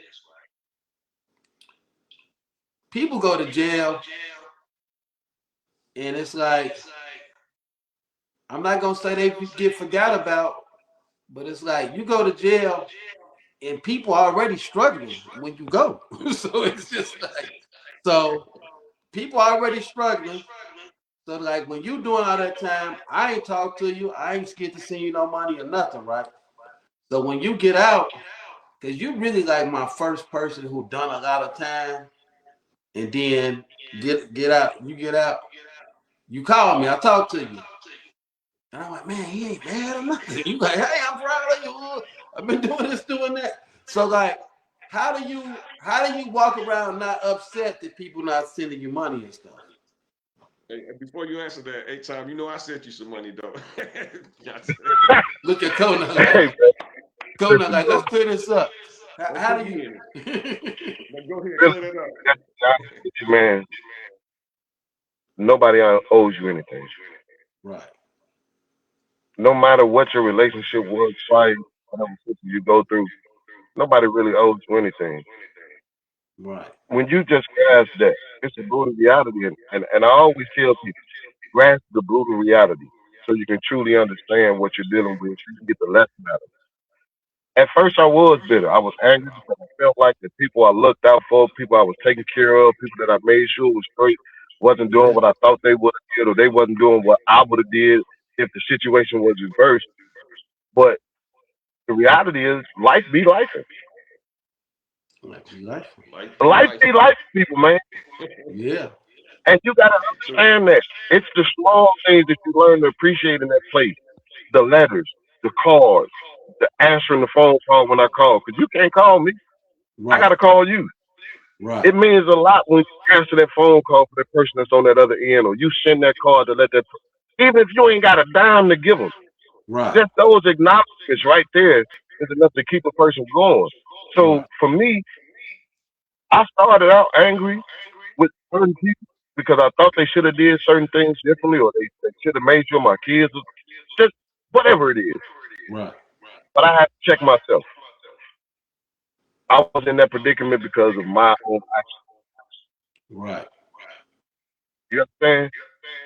S19: People go to jail, and it's like, I'm not gonna say they get forgot about, but it's like you go to jail and people are already struggling when you go. So it's just like, so people are already struggling. So like when you doing all that time, I ain't talk to you, I ain't scared to send you no money or nothing, right? So when you get out, because you really like my first person who done a lot of time and then get out, you call me, I talk to you. And I'm like, man, he ain't mad or nothing. You like, hey, I'm proud of you. I've been doing this, doing that. So like, how do you walk around not upset that people not sending you money and stuff?
S17: Hey, before you answer that, H-Time, you know I sent you some money though.
S19: Look at Kona like, let's clear this up. How do you?
S17: Go ahead, clear that up.
S18: Man, nobody owes you anything.
S19: Right.
S18: No matter what your relationship was, fight, whatever you go through, nobody really owes you anything.
S19: Right.
S18: When you just grasp that, it's a brutal reality, and I always tell people, grasp the brutal reality so you can truly understand what you're dealing with. So you can get the lesson out of it. At first, I was bitter. I was angry because I felt like the people I looked out for, people I was taking care of, people that I made sure was straight, wasn't doing what I thought they would have did, or they wasn't doing what I would have did if the situation was reversed. But the reality is, life be life. Life be life, people, man.
S19: Yeah.
S18: And you gotta understand that it's the small things that you learn to appreciate in that place. The letters, the cards, the answering the phone call when I call, because you can't call me.
S19: Right.
S18: I gotta call you.
S19: Right.
S18: It means a lot when you answer that phone call for the person that's on that other end, or you send that card to let that. Even if you ain't got a dime to give them,
S19: right?
S18: Just those acknowledgments right there is enough to keep a person going. So for me, I started out angry with certain people because I thought they should have did certain things differently, or they should have made sure my kids, just whatever it is.
S19: Right.
S18: But I had to check myself. I was in that predicament because of my own actions.
S19: Right.
S18: You understand?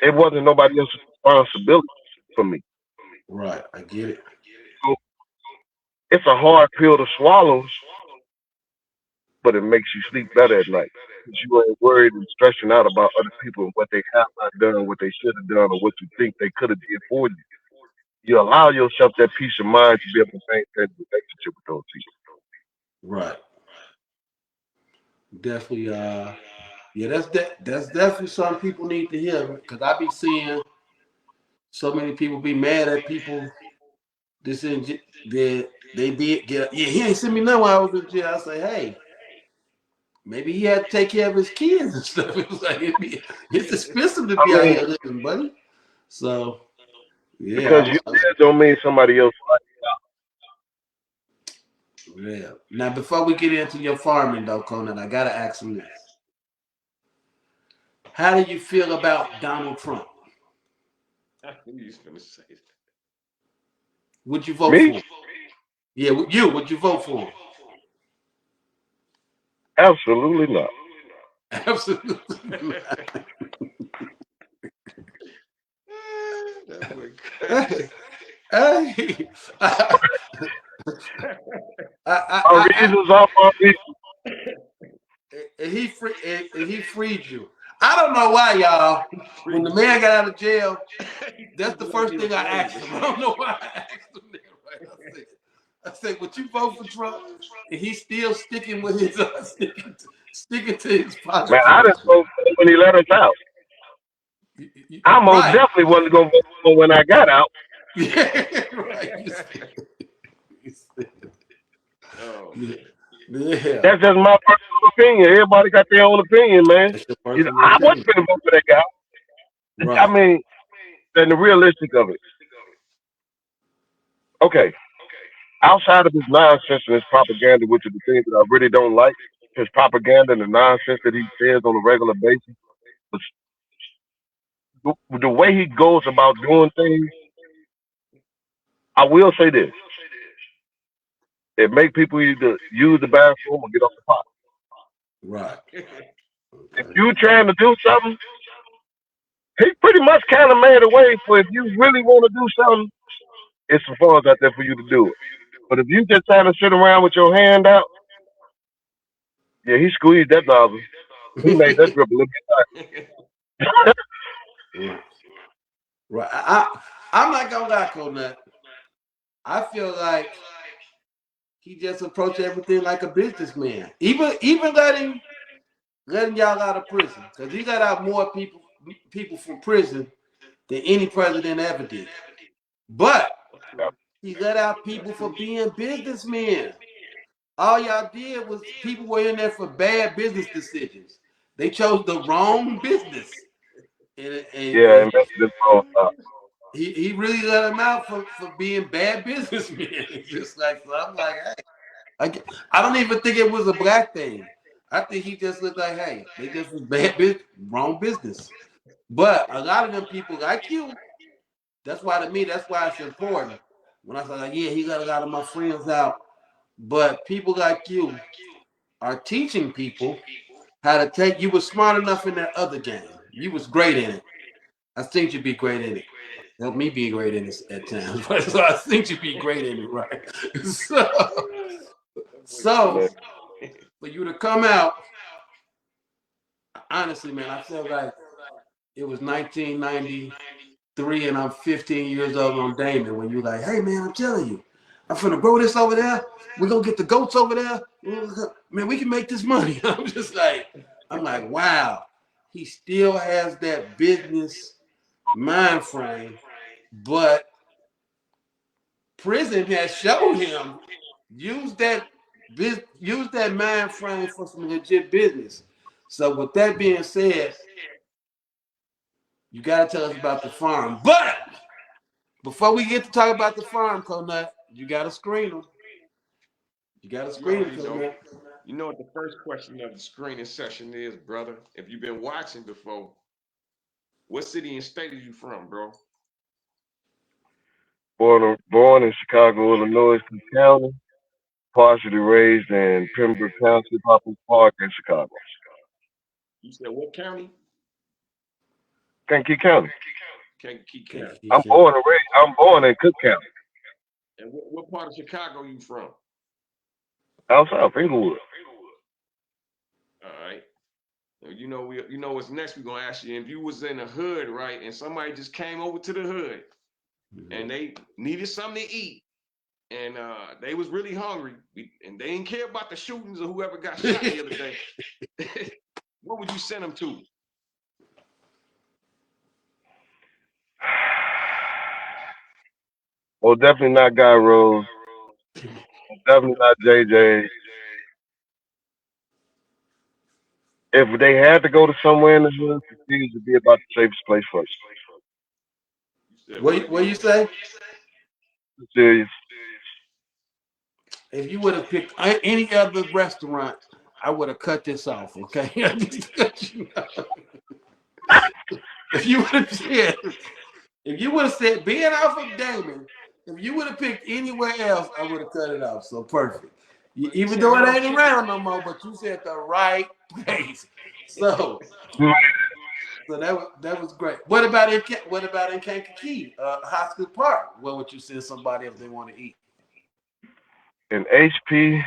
S18: It wasn't nobody else's responsibility for me.
S19: Right. I get it.
S18: So it's a hard pill to swallow, but it makes you sleep better at night. Because you ain't worried and stressing out about other people and what they have not done, what they should have done, or what you think they could have did for you. You allow yourself that peace of mind to be able to maintain a relationship with those people.
S19: Right. Definitely. Yeah, that's definitely something people need to hear, because I be seeing so many people be mad at people. They did get. Yeah, he ain't sent me nothing while I was in jail. I say, hey, maybe he had to take care of his kids and stuff. It was like it's expensive to be out here living, buddy. So yeah,
S18: because you don't mean somebody else.
S19: Yeah. Now, before we get into your farming, though, Conan, I gotta ask him this: how do you feel about Donald Trump?
S17: I knew you was gonna say that.
S19: Would you vote
S18: Me?
S19: for him? Yeah, would you vote for him?
S18: Absolutely not.
S19: Absolutely not.
S17: That boy
S19: Hey,
S18: My reasons are my reasons.
S19: and he freed you. I don't know why, y'all. When the man got out of jail, that's the first thing I asked him. I don't know why I asked him that. Right? I said, would you vote for Trump? And he's still sticking with his sticking to his politics.
S18: Man, I didn't vote for him when he let us out. I most definitely wasn't going to vote for him when I got out.
S19: Yeah, right.
S17: Oh,
S19: yeah.
S18: That's just my personal opinion. Everybody got their own opinion, man. You know, I wasn't going to vote for that guy.
S19: Right.
S18: I mean, and the realistic of it. Okay. Outside of his nonsense and his propaganda, which are the things that I really don't like, his propaganda and the nonsense that he says on a regular basis, but the way he goes about doing things, I will say this. It make people either use the bathroom or get off the pot.
S19: Right.
S18: If you trying to do something, he pretty much kind of made a way for if you really want to do something, it's some funds out there for you to do it. But if you just trying to sit around with your hand out, yeah, he squeezed that nozzle. He made that drip a little bit tighter.
S19: Right. I'm not gonna lie, Conan. I feel like he just approached everything like a businessman. Even letting y'all out of prison, because he got out more people from prison than any president ever did. But he let out people for being businessmen. All y'all did was people were in there for bad business decisions. They chose the wrong business. And
S18: and that's the wrong stuff.
S19: He really let them out for being bad businessmen. Just like, so I'm like, hey, I don't even think it was a black thing. I think he just looked like, hey, they just was bad business, wrong business. But a lot of them people like you, that's why to me, that's why it's important. When I say, like, yeah, he got a lot of my friends out, but people like you are teaching people how to take. You were smart enough in that other game. You was great in it. I think you'd be great in it. Help me be great in this at times. So I think you'd be great in it, right? So for you to come out, honestly, man, I feel like it was 1993 and I'm 15 years old on Damon when you're like, hey, man, I'm telling you, I'm finna grow this over there. We're gonna get the goats over there. Man, we can make this money. I'm like, wow. He still has that business mind frame, but prison has shown him use that mind frame for some legit business. So with that being said, you gotta tell us about the farm. But before we get to talk about the farm, Conut, you gotta screen them. You gotta screen them, Conut.
S17: You know what the first question of the screening session is, brother? If you've been watching before, what city and state are you from, bro?
S18: Born in Chicago, Illinois, County, partially raised in Pembroke Township, Poplar Park in Chicago.
S17: You said what county?
S18: Kankakee County.
S17: Kankakee County.
S18: I'm born in Cook County.
S17: And what part of Chicago you from?
S18: Out south, Inglewood.
S17: All right. You know what's next? We're gonna ask you if you was in the hood, right, and somebody just came over to the hood and they needed something to eat, and they was really hungry, and they didn't care about the shootings or whoever got shot the other day. What would you send them to?
S18: Well, definitely not Guy Rose. Definitely not JJ. If they had to go to somewhere in the hood, it would be about the safest place first.
S19: What you say?
S18: Serious.
S19: if you would have picked any other restaurant, I would have cut this off. Okay. Just to let you know. If you would have said, being off of Damon, if you would have picked anywhere else, I would have cut it off. So perfect. Even though it ain't around no more, but you said the right place. So that was great. What about in Kankakee, Hospital Park? Where would you send somebody if they want to eat?
S18: In HP,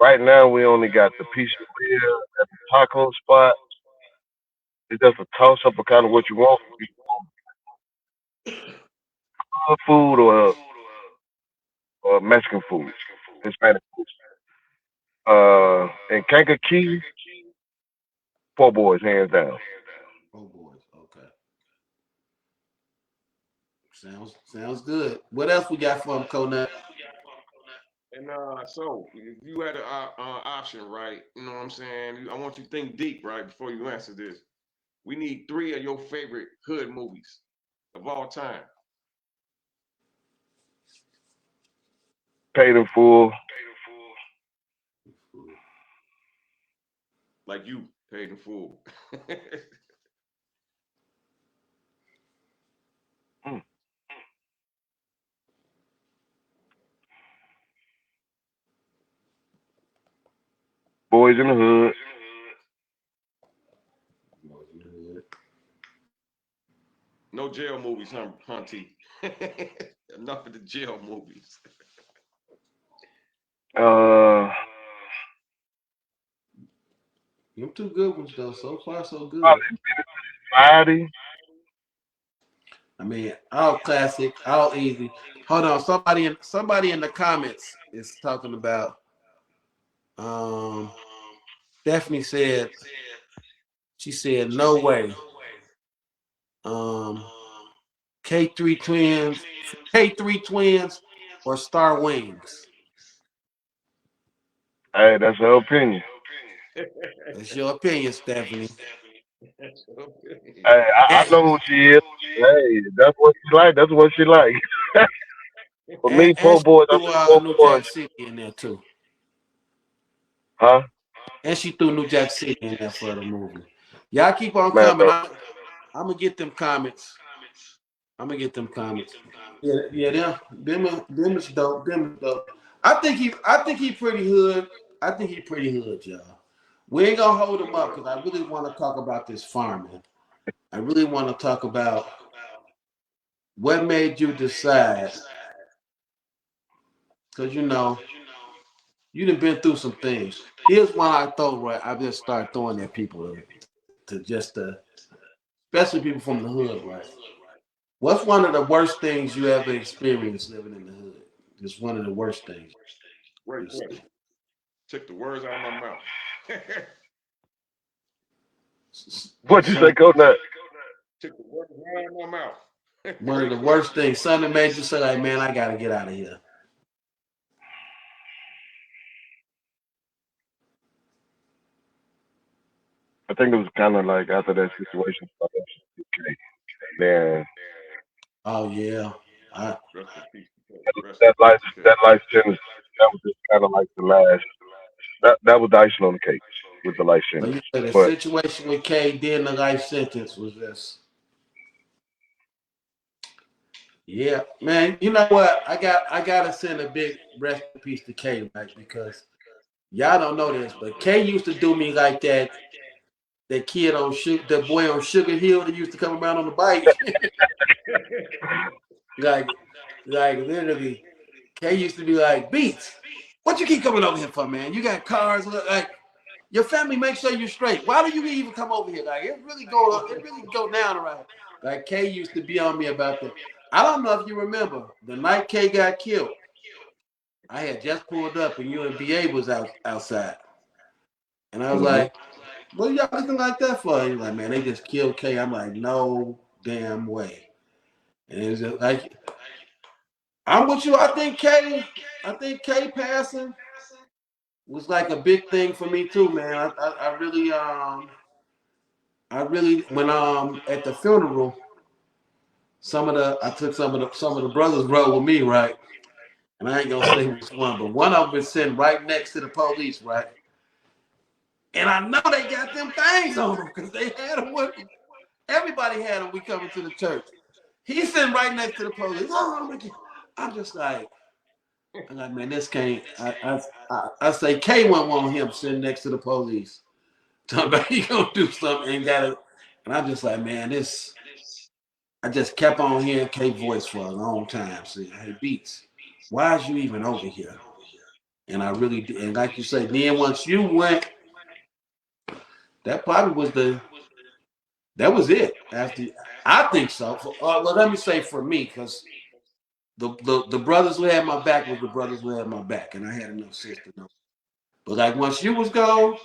S18: right now we only got the pizzeria at the taco spot. It's just a toss up of kind of what you want. Food or Mexican food, Hispanic food. In Kankakee, Po' Boys, hands down.
S19: Po' Boys, okay. Sounds good. What else we got for them, Konut?
S17: And so if you had an option, right? You know what I'm saying? I want you to think deep, right, before you answer this. We need 3 of your favorite hood movies of all time.
S18: Paid in Full.
S17: Like you, Paid in Full.
S18: Boys in the Hood.
S17: No jail movies, Hunty. Enough of the jail movies.
S19: Them 2 good ones though. So far, so good.
S18: Society.
S19: I mean, all classic, all easy. Hold on, somebody in the comments is talking about. Stephanie said, she said, no way. K3 twins, or Star Wings.
S18: Hey, that's her opinion.
S19: That's your opinion, Stephanie.
S18: Hey, I know who she is. Hey, that's what she like. That's what she like. For me, Po' Boys, I'm
S19: New Jack City in there too.
S18: Huh?
S19: And she threw New Jack City in there for the movie. Y'all keep on coming. I'm gonna get them comments. Yeah, them is dope. Them is dope. I think he pretty hood. I think he pretty hood, y'all. We ain't gonna hold him up because I really want to talk about this farming. I really want to talk about what made you decide. Because you done been through some things. Here's one I throw right. I just start throwing at people especially people from the hood, right? What's one of the worst things you ever experienced living in the hood? Just one of the worst things.
S17: Wait. Took the words out of my mouth.
S18: What'd you say, Konut?
S17: Took the words out of my mouth.
S19: One of the worst things. Something that made you say, like, man, I gotta get out of here.
S18: I think it was kind of like after that situation started. Man.
S19: Oh yeah.
S18: That life sentence. That was just kind of like the last. That was the icing on the cake with the life sentence.
S19: So you said the situation with K, then the life sentence was this. Yeah, man. You know what? I gotta send a big rest in peace to K, right? Because y'all don't know this, but K used to do me like that. That kid on the boy on Sugar Hill that used to come around on the bike. like literally, K used to be like, Beats, what you keep coming over here for, man? You got cars, like your family make sure you're straight. Why do you even come over here? Like it really go down around. Like K used to be on me about that. I don't know if you remember the night K got killed. I had just pulled up and UNBA was outside. And I was like, what y'all looking like that for? He's like, man, they just killed K. I'm like, no damn way. And it was just like, I'm with you. I think K passing was like a big thing for me too, man. I really when at the funeral, I took some of the brothers rode with me, right? and I ain't gonna say which one, but one of them is sitting right next to the police, right? And I know they got them things on them because they had them with them. Everybody had them. We coming to the church. He's sitting right next to the police. Oh, I'm just like, man, this can't. I say K wouldn't want him sitting next to the police. Talking about he gonna do something and got it. And I'm just like, man, this. I just kept on hearing K voice for a long time, saying, "Hey, Beats, why is you even over here?" And I really did. And like you say, then once you went, that probably was that was it. After I think so. Well, let me say for me, because the brothers who had my back was the brothers who had my back, and I had enough sense to know. But like once you was gone,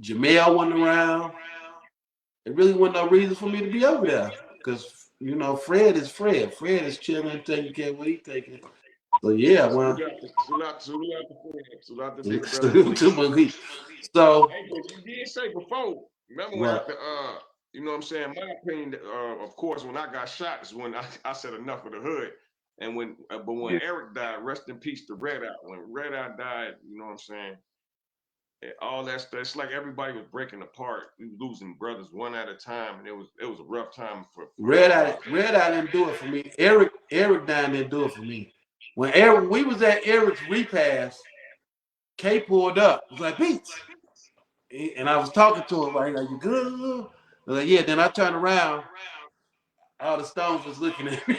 S19: Jamel wasn't around. There really wasn't no reason for me to be over there, because you know Fred is Fred. Fred is chilling, taking care of what he's taking. So yeah, well. So
S17: hey, but you did say before. Remember when after you know what I'm saying? My opinion, of course, when I got shot is when I said enough of the hood. And when Eric died, rest in peace to Red Eye. When Red Eye died, you know what I'm saying? All that stuff. It's like everybody was breaking apart. We were losing brothers one at a time, and it was a rough time for
S19: Red Eye didn't do it for me. Eric died didn't do it for me. When we was at Eric's repast, K pulled up. He was like, Beats. And I was talking to him, like, you good? I was like, yeah. Then I turned around, all the Stones was looking at me.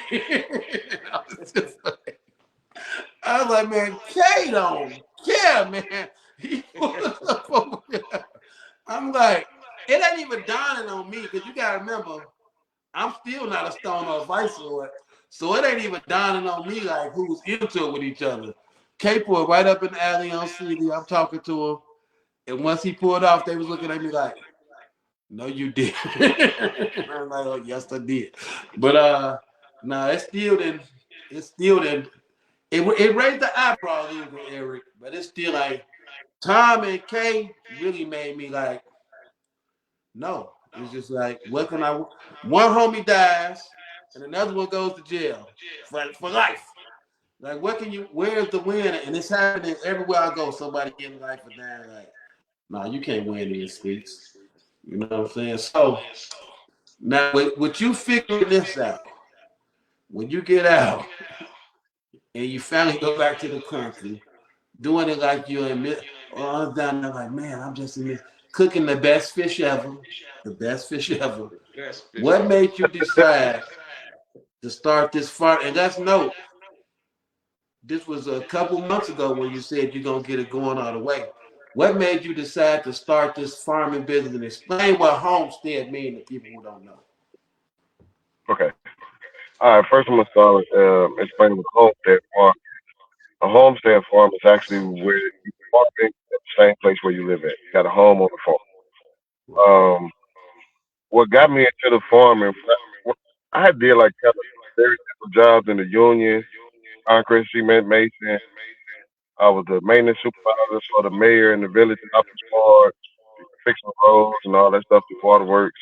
S19: I was like, man, K don't care, man. He pulled up over there. I'm like, it ain't even dawning on me, because you gotta remember, I'm still not a Stone or a Vice Lord. So it ain't even dawning on me like who's into it with each other. K pulled right up in the alley on CD. I'm talking to him. And once he pulled off, they was looking at me like, no, you did. I'm like, oh, yes, I did. But no, it raised the eyebrow a little bit, Eric. But it's still like Tom and K really made me like, no. It's just like, what can I? One homie dies, and another one goes to jail for life. Like, what can you? Where's the win? And it's happening everywhere I go. Somebody getting life for dying. Like, nah, you can't win in these streets. You know what I'm saying? So now, with you figuring this out, when you get out and you finally go back to the country, doing it like you're in I'm down there like, man, I'm just in this, cooking the best fish ever. The best fish ever. What made you decide to start this farm? And let's note, this was a couple months ago when you said you're going to get it going all the way. What made you decide to start this farming business, and explain what homestead means to people who don't know?
S18: Okay. All right. First, I'm going to start with explaining what homestead farm is. A homestead farm is actually where you farming at the same place where you live at. You got a home on the farm. What got me into the farming, I had did like kind of very different jobs in the union, concrete, cement, mason. I was the maintenance supervisor for the mayor and the village office board, fixing roads and all that stuff, the waterworks.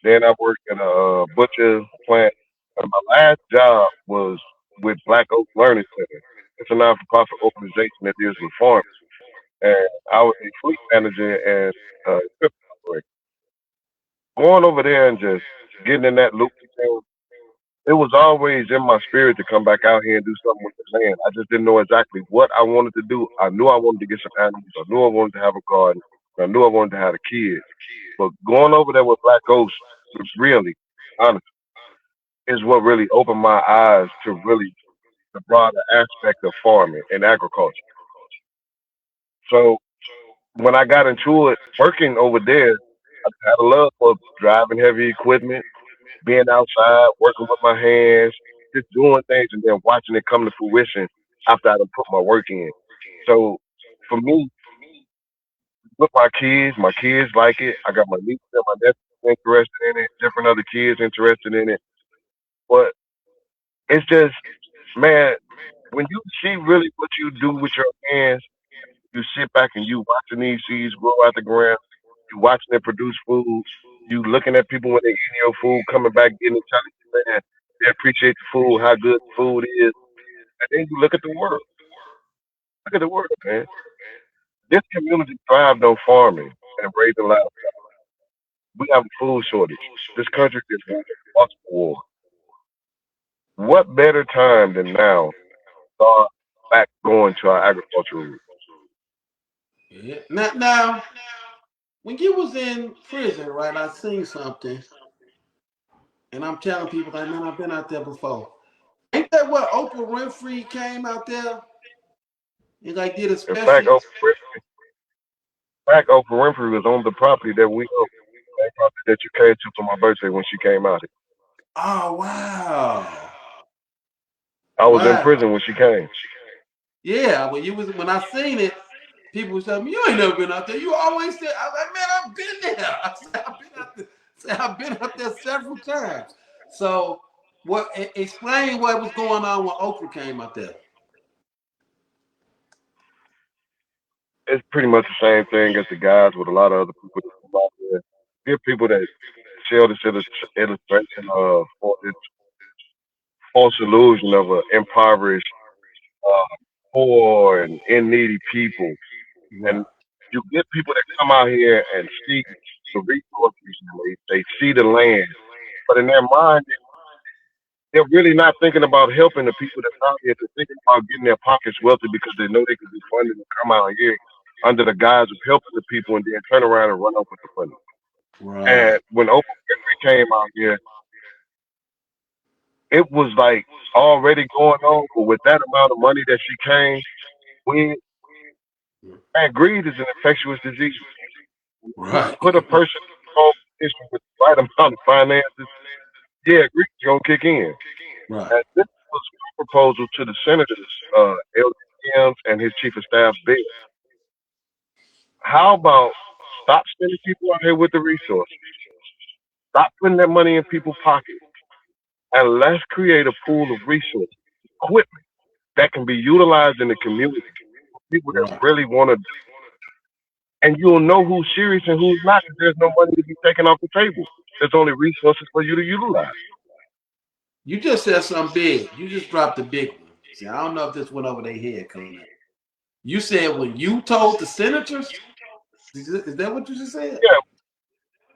S18: Then I worked at a butcher plant. And my last job was with Black Oak Learning Center. It's a non-for-profit organization that deals with farming. And I was a fleet manager and equipment operator. Going over there and just getting in that loop, it was always in my spirit to come back out here and do something with the land. I just didn't know exactly what I wanted to do. I knew I wanted to get some animals. I knew I wanted to have a garden. I knew I wanted to have a kid. But going over there with Black Ghost was really, honestly, is what really opened my eyes to really the broader aspect of farming and agriculture. So when I got into it, working over there, I had a love for driving heavy equipment, being outside, working with my hands, just doing things and then watching it come to fruition after I done put my work in. So for me, with my kids like it. I got my niece and my nephew interested in it, different other kids interested in it. But it's just, man, when you see really what you do with your hands, you sit back and you watching these seeds grow out the ground, you watching them produce food, you looking at people when they eating your food, coming back, getting it, telling you, man, they appreciate the food, how good the food is. And then you look at the world. Look at the world, man. This community thrived on farming and raising livestock. We have a food shortage. This country is going through multiple wars. What better time than now to start back going to our agricultural roots?
S19: Yeah. Now, when you was in prison, right? I seen something, and I'm telling people like, man, I've been out there before. Ain't that what Oprah Winfrey came out there and like did a
S18: In
S19: special?
S18: fact, Oprah Winfrey was on the property that we own. That property that you came to for my birthday when she came out here.
S19: Oh wow!
S18: I was in
S19: Wow.
S18: prison when she came.
S19: Yeah, when I seen it, people was telling me, you ain't never been out there. You always said, I was like, man, I've been there. I said, I've been out there. I said, I've been out there several times. So explain what was going on when Oprah came out there.
S18: It's pretty much the same thing as the guys with a lot of other people that come out there. Give people that share this illustration of or this false illusion of an impoverished, poor and needy people. And you get people that come out here and see the resources and they see the land, but in their mind, they're really not thinking about helping the people that's out here. They're thinking about getting their pockets wealthy because they know they can be funded and come out here under the guise of helping the people and then turn around and run off with the money.
S19: Right.
S18: And when Oprah Winfrey came out here, it was like already going on, but with that amount of money that she came with, and greed is an infectious disease.
S19: Right.
S18: Put a person in position with the right amount of finances, yeah, greed is gonna kick in.
S19: Right.
S18: And this was my proposal to the senators, L.J. Sims and his chief of staff, Bill. How about stop sending people out here with the resources? Stop putting that money in people's pockets, and let's create a pool of resources, equipment that can be utilized in the community. People that really want to, and you'll know who's serious and who's not, because there's no money to be taken off the table. There's only resources for you to utilize.
S19: You just said something big. You just dropped a big one. See, I don't know if this went over their head, Conan. You said when you told the senators, is that what you just said?
S18: Yeah.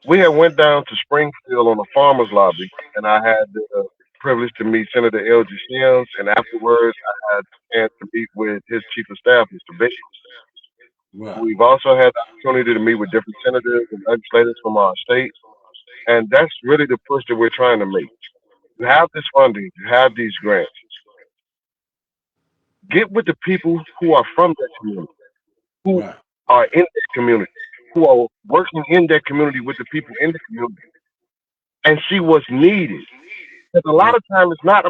S18: We had went down to Springfield on a farmer's lobby, and I had the privilege to meet Senator L.J. Sims, and afterwards I had the chance to meet with his chief of staff, Mr. Bishop.
S19: Right.
S18: We've also had the opportunity to meet with different senators and legislators from our states, and that's really the push that we're trying to make. You have this funding, you have these grants. Get with the people who are from that community, who are in that community, who are working in that community with the people in the community, and see what's needed. Because a lot of times it's not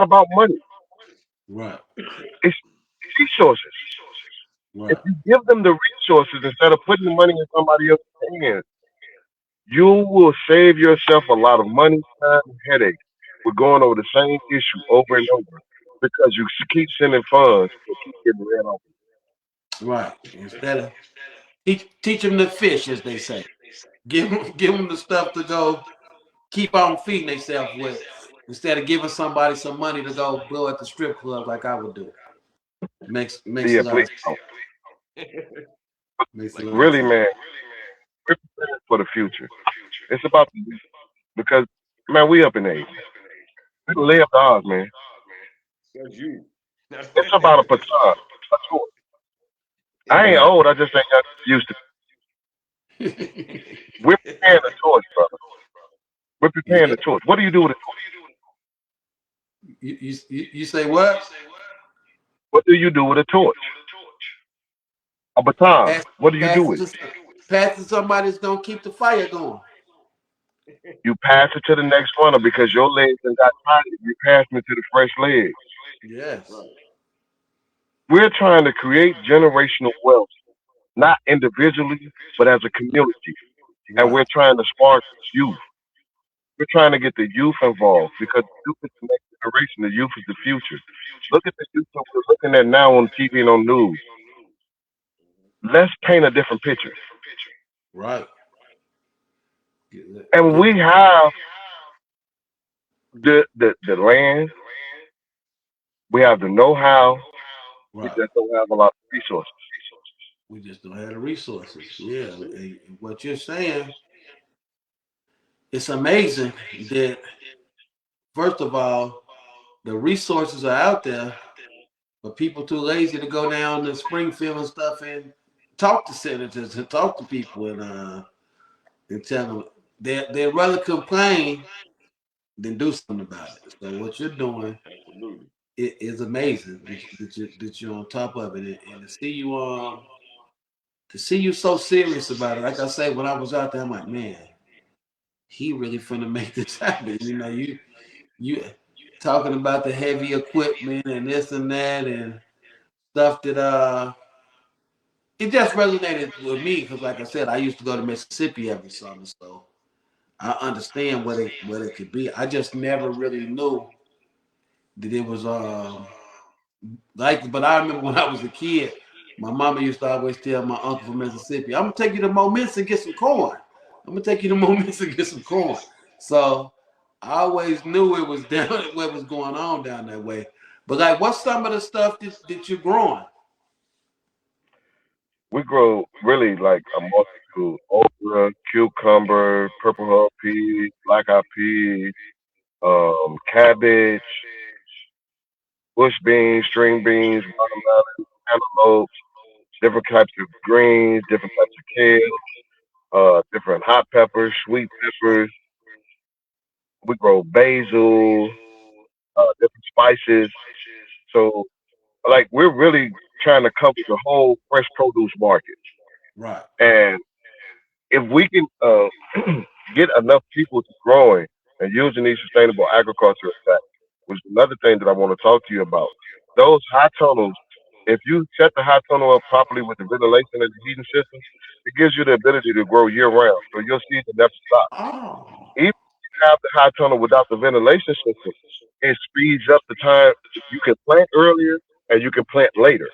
S18: about money.
S19: Right.
S18: It's resources.
S19: Right.
S18: If you give them the resources instead of putting the money in somebody else's hands, you will save yourself a lot of money, time, and headache with going over the same issue over and over because you keep sending funds and keep getting ran off.
S19: Right. Instead of teach them to fish, as they say. Give them the stuff to go keep on feeding themselves with, instead of giving somebody some money to go blow at the strip club like I would do. Makes
S18: Yeah,
S19: a lot
S18: please.
S19: of makes a lot
S18: Really,
S19: of sense.
S18: man, we're preparing for the future. It's about because, man, we up in age. We can lay up the odds, man.
S17: That's you.
S18: It's about a baton, a torch. I ain't old. I just ain't got used to. We're preparing the torch, brother. We're preparing the torch. What do you do with a torch?
S19: You say what?
S18: What do you do with a torch? A baton. What do you do with it?
S19: Pass it to somebody that's gonna keep the fire going.
S18: You pass it to the next runner because your legs done got tired. You pass it to the fresh legs.
S19: Yes.
S18: We're trying to create generational wealth, not individually, but as a community. And we're trying to spark youth. We're trying to get the youth involved because the youth is the next generation. The youth is the future. Look at the youth that we're looking at now on TV and on news. Let's paint a different picture.
S19: Right.
S18: And we have the land, We have the know-how. We
S19: Right.
S18: just don't have a lot of resources.
S19: We just don't have the resources. Yeah. And what you're saying, it's amazing that, first of all, the resources are out there, but people too lazy to go down to Springfield and stuff and talk to senators and talk to people and tell them they'd rather complain than do something about it. So what you're doing is amazing that you're on top of it, and to see you so serious about it. Like I say, when I was out there, I'm like, man, he really finna make this happen. You know, you talking about the heavy equipment and this and that and stuff that it just resonated with me because, like I said, I used to go to Mississippi every summer, so I understand what it could be. I just never really knew that it was like. But I remember when I was a kid, my mama used to always tell my uncle from Mississippi, "I'm gonna take you to Moments and get some corn. I'm gonna take you to Moments and get some corn." So I always knew it was down what was going on down that way. But like, what's some of the stuff that you're growing?
S18: We grow really like a multitude: okra, cucumber, purple hull peas, black eyed peas, cabbage, bush beans, string beans, watermelon, cantaloupe, different types of greens, different types of kale, different hot peppers, sweet peppers. We grow basil, different spices. So, like, we're really trying to cover the whole fresh produce market.
S19: Right.
S18: And if we can get enough people to growing and using these sustainable agriculture effects, which is another thing that I want to talk to you about. Those high tunnels, if you set the high tunnel up properly with the ventilation and the heating system, it gives you the ability to grow year round. So your season never stops.
S19: Oh.
S18: Even if you have the high tunnel without the ventilation system, it speeds up the time. You can plant earlier and you can plant later.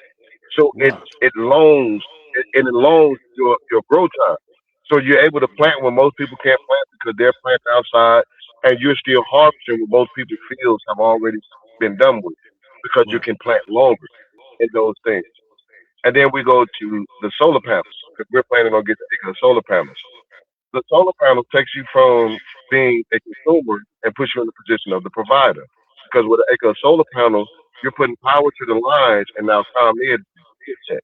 S18: So it elongs your growth time. So you're able to plant when most people can't plant because they're planting outside, and you're still harvesting when most people's fields have already been done with because you can plant longer in those things. And then we go to the solar panels because we're planning on getting solar panels. The solar panel takes you from being a consumer and puts you in the position of the provider. Because with an acre of solar panels, you're putting power to the lines, and now ComEd is it.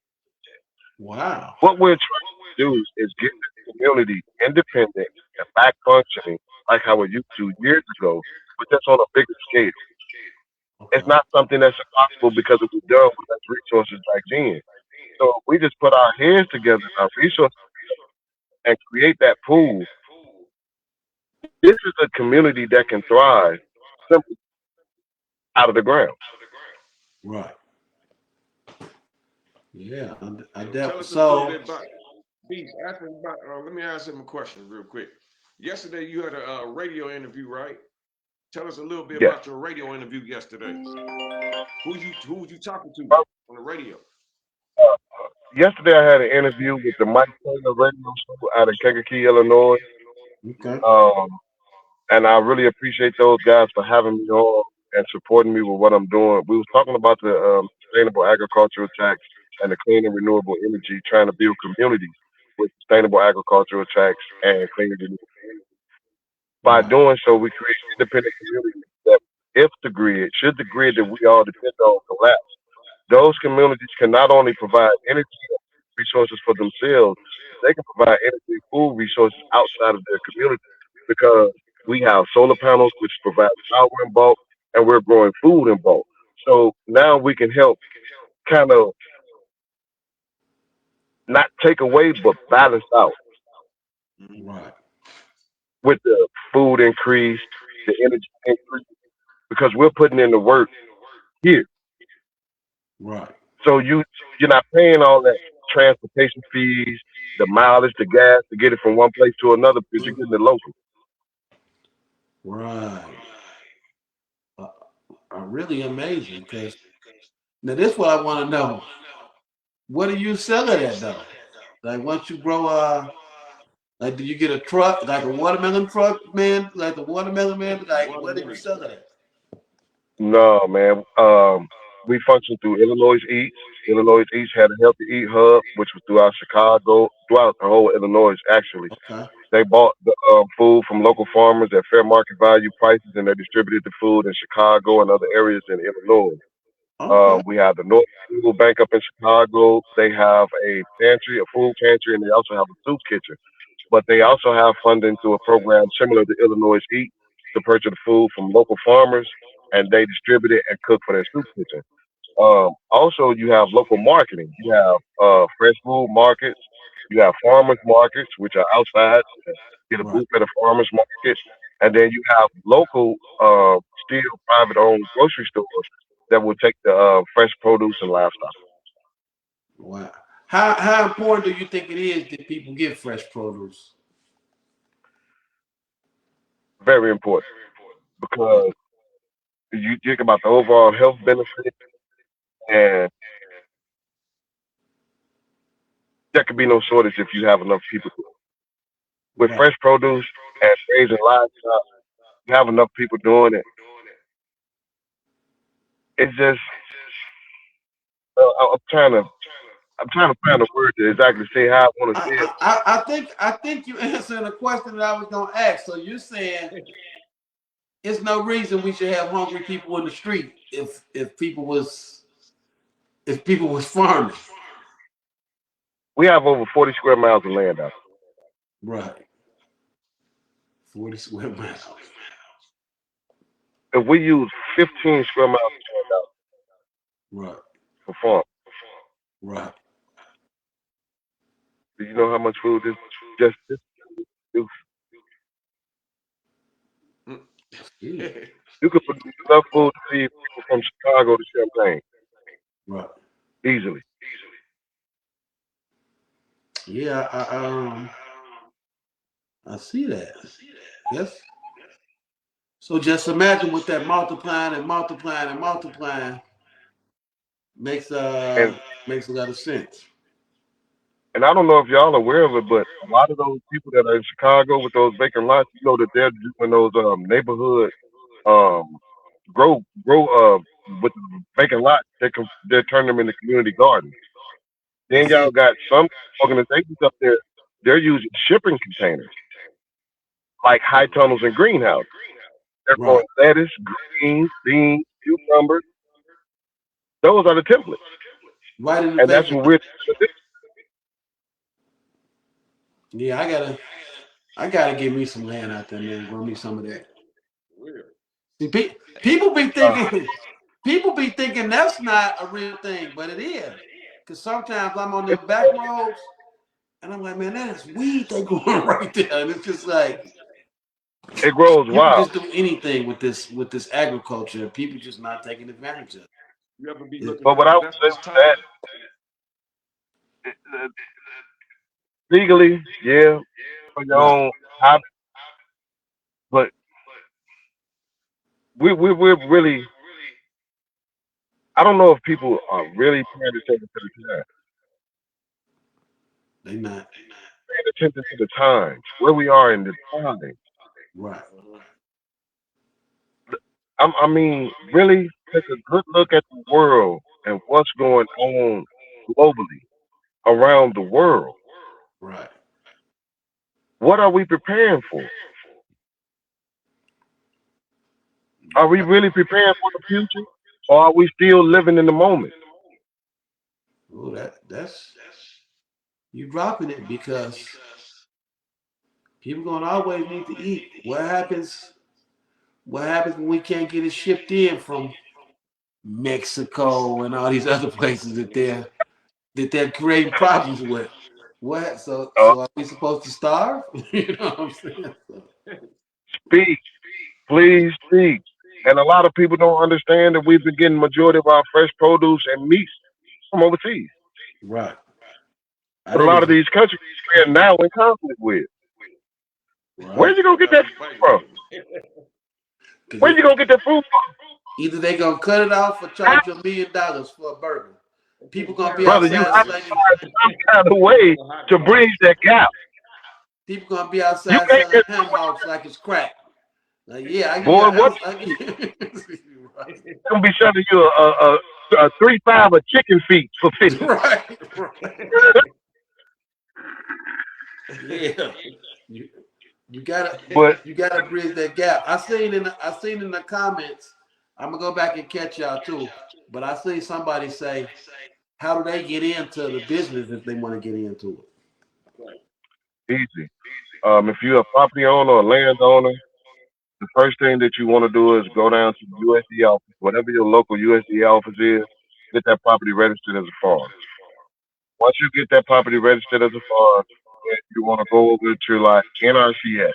S19: Wow.
S18: What we're trying to do is get the community independent and back functioning like how it used to years ago, but that's on a bigger scale. It's not something that's impossible because it was done with less resources back then. So we just put our heads together, our resources together, and create that pool. This is a community that can thrive simply out of the ground.
S19: Right. Yeah, I
S17: Tell us a
S19: so
S17: little bit about Beats. Let me ask him a question real quick. Yesterday you had a radio interview, right? Tell us a little bit about your radio interview yesterday. Who was you talking to on the radio?
S18: Yesterday I had an interview with the Mike Taylor radio show out of Kankakee, Illinois.
S19: Okay.
S18: And I really appreciate those guys for having me on and supporting me with what I'm doing. We was talking about the sustainable agricultural tax and the clean and renewable energy, trying to build communities with sustainable agricultural tax and clean and renewable energy. By doing so, we create independent communities that if should the grid that we all depend on collapse, those communities can not only provide energy resources for themselves, they can provide energy and food resources outside of their community because we have solar panels which provide power in bulk and we're growing food in bulk. So now we can help kind of not take away but balance out.
S19: Right.
S18: With the food increase, the energy increase, because we're putting in the work here.
S19: Right.
S18: So you're not paying all that transportation fees, the mileage, the gas to get it from one place to another because you're getting it local.
S19: Right. Really amazing because now this is what I want to know. What do you sell it at though? Like once you grow like do you get a truck, like a watermelon truck, man? Like the watermelon man, like what do you sell it at?
S18: No, man. we functioned through Illinois Eats. Illinois Eats had a Healthy Eat Hub, which was throughout Chicago, throughout the whole Illinois, actually.
S19: Okay.
S18: They bought the food from local farmers at fair market value prices, and they distributed the food in Chicago and other areas in Illinois.
S19: Okay.
S18: We have the North Food Bank up in Chicago. They have a pantry, a food pantry, and they also have a soup kitchen. But they also have funding to a program similar to Illinois Eat to purchase the food from local farmers, and they distribute it and cook for their soup kitchen. Also, you have local marketing. You have fresh food markets. You have farmers markets, which are outside. Get a booth at a farmers market, and then you have local, still private-owned grocery stores that will take the fresh produce and livestock.
S19: Wow. How important do you think it is that people get fresh produce?
S18: Very important, because you think about the overall health benefit, and there could be no shortage if you have enough people doing it. With fresh produce and raising livestock, you have enough people doing it. It's just, I'm trying to find a word to exactly say how I want to say it.
S19: I think you answered a question that I was gonna ask. So you're saying it's no reason we should have hungry people in the street if people was farming.
S18: We have over 40 square miles of land out there.
S19: Right. 40 square miles.
S18: If we use 15 square miles of land out
S19: Right.
S18: for farm,
S19: Right.
S18: do you know how much food this just do? You could produce enough food to feed people from Chicago to Champaign.
S19: Right.
S18: Easily.
S19: Yeah, I see that. Yes. So just imagine with that multiplying and multiplying and multiplying makes a lot of sense.
S18: And I don't know if y'all are aware of it, but a lot of those people that are in Chicago with those vacant lots, you know that they're doing those neighborhood grow with vacant lots. They're turning them into community gardens. Then y'all got some organizations up there. They're using shipping containers like high tunnels and greenhouses. They're growing lettuce, greens, beans, cucumbers. Those are the templates.
S19: Right in the
S18: and that's what we're.
S19: Yeah, I gotta give me some land out there, man. Grow me some of that. See, people be thinking that's not a real thing, but it is. Because sometimes I'm on the back roads and I'm like, man, that is weed they going right there. And it's just like
S18: it grows
S19: you
S18: wild.
S19: can just do anything with this agriculture. People just not taking advantage of it.
S17: You ever be looking
S18: But what I would say is that legally, yeah, for your own hobby, but we're really. I don't know if people are really paying attention to the time.
S19: They not
S18: paying attention to the times, where we are in the time.
S19: Right.
S18: I mean, really take a good look at the world and what's going on globally around the world.
S19: Right.
S18: What are we preparing for? Are we really preparing for the future, or are we still living in the moment?
S19: Oh, that's you dropping it, because people gonna always need to eat. What happens when we can't get it shipped in from Mexico and all these other places that they're creating problems with? What? So are we supposed to starve? You know what I'm saying?
S18: Speak, please speak. And a lot of people don't understand that we've been getting majority of our fresh produce and meats from overseas.
S19: Right.
S18: But a lot of these countries we're now in conflict with. Right. Where you gonna get that food from? Where you gonna get that food from?
S19: Either they gonna cut it off or charge you $1 million for a burger. People gonna be
S18: outside. You have to find some kind of way to bridge that gap.
S19: People gonna be outside selling hamburgers like it's crack. Like, yeah,
S18: boy, what?
S19: Right.
S18: Gonna be selling you 3-5 of chicken feet for 50.
S19: Right. Yeah. You gotta
S18: But
S19: bridge that gap. I seen in the comments. I'm gonna go back and catch y'all too. But I seen somebody say, how do they get into the business if they want to get into it?
S18: easy. If you're a property owner or landowner, the first thing that you want to do is go down to the USD office, whatever your local USD office is, get that property registered as a farm. Once you get that property registered as a farm, then you want to go over to like NRCS,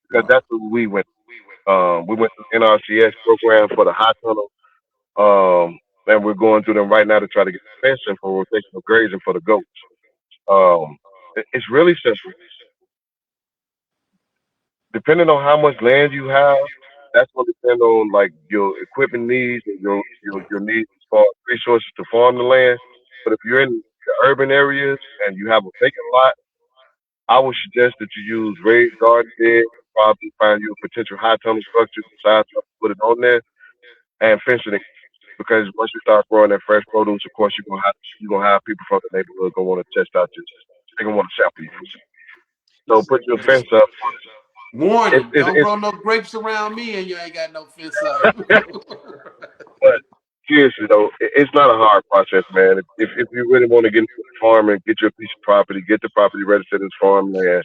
S18: because that's what we went. We went to the NRCS program for the high tunnel. And we're going through them right now to try to get fencing for rotational grazing for the goats. It's really simple. Depending on how much land you have, that's going to depend on like your equipment needs and your needs as far as resources to farm the land. But if you're in the urban areas and you have a vacant lot, I would suggest that you use raised garden bed, probably find you a potential high tunnel structure, decide to put it on there, and fencing it. Because once you start growing that fresh produce, of course you're gonna have people from the neighborhood gonna want to test out your. They're gonna want to sample you. So put your fence up.
S19: Warning, don't grow no grapes around me and you ain't got no fence up.
S18: But seriously though, it's not a hard process, man. If you really want to get into farming, get your piece of property, get the property registered as farmland,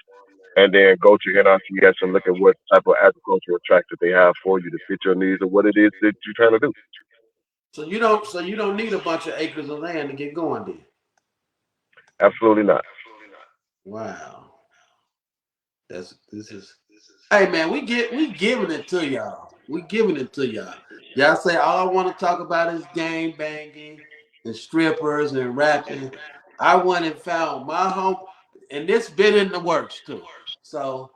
S18: and then go to NRCS and look at what type of agricultural tracts that they have for you to fit your needs and what it is that you're trying to do.
S19: So you don't need a bunch of acres of land to get going then.
S18: Absolutely not.
S19: Wow. This is. Hey man, we giving it to y'all. We giving it to y'all. Y'all say all I want to talk about is gang banging and strippers and rapping. I went and found my home, and this been in the works too. So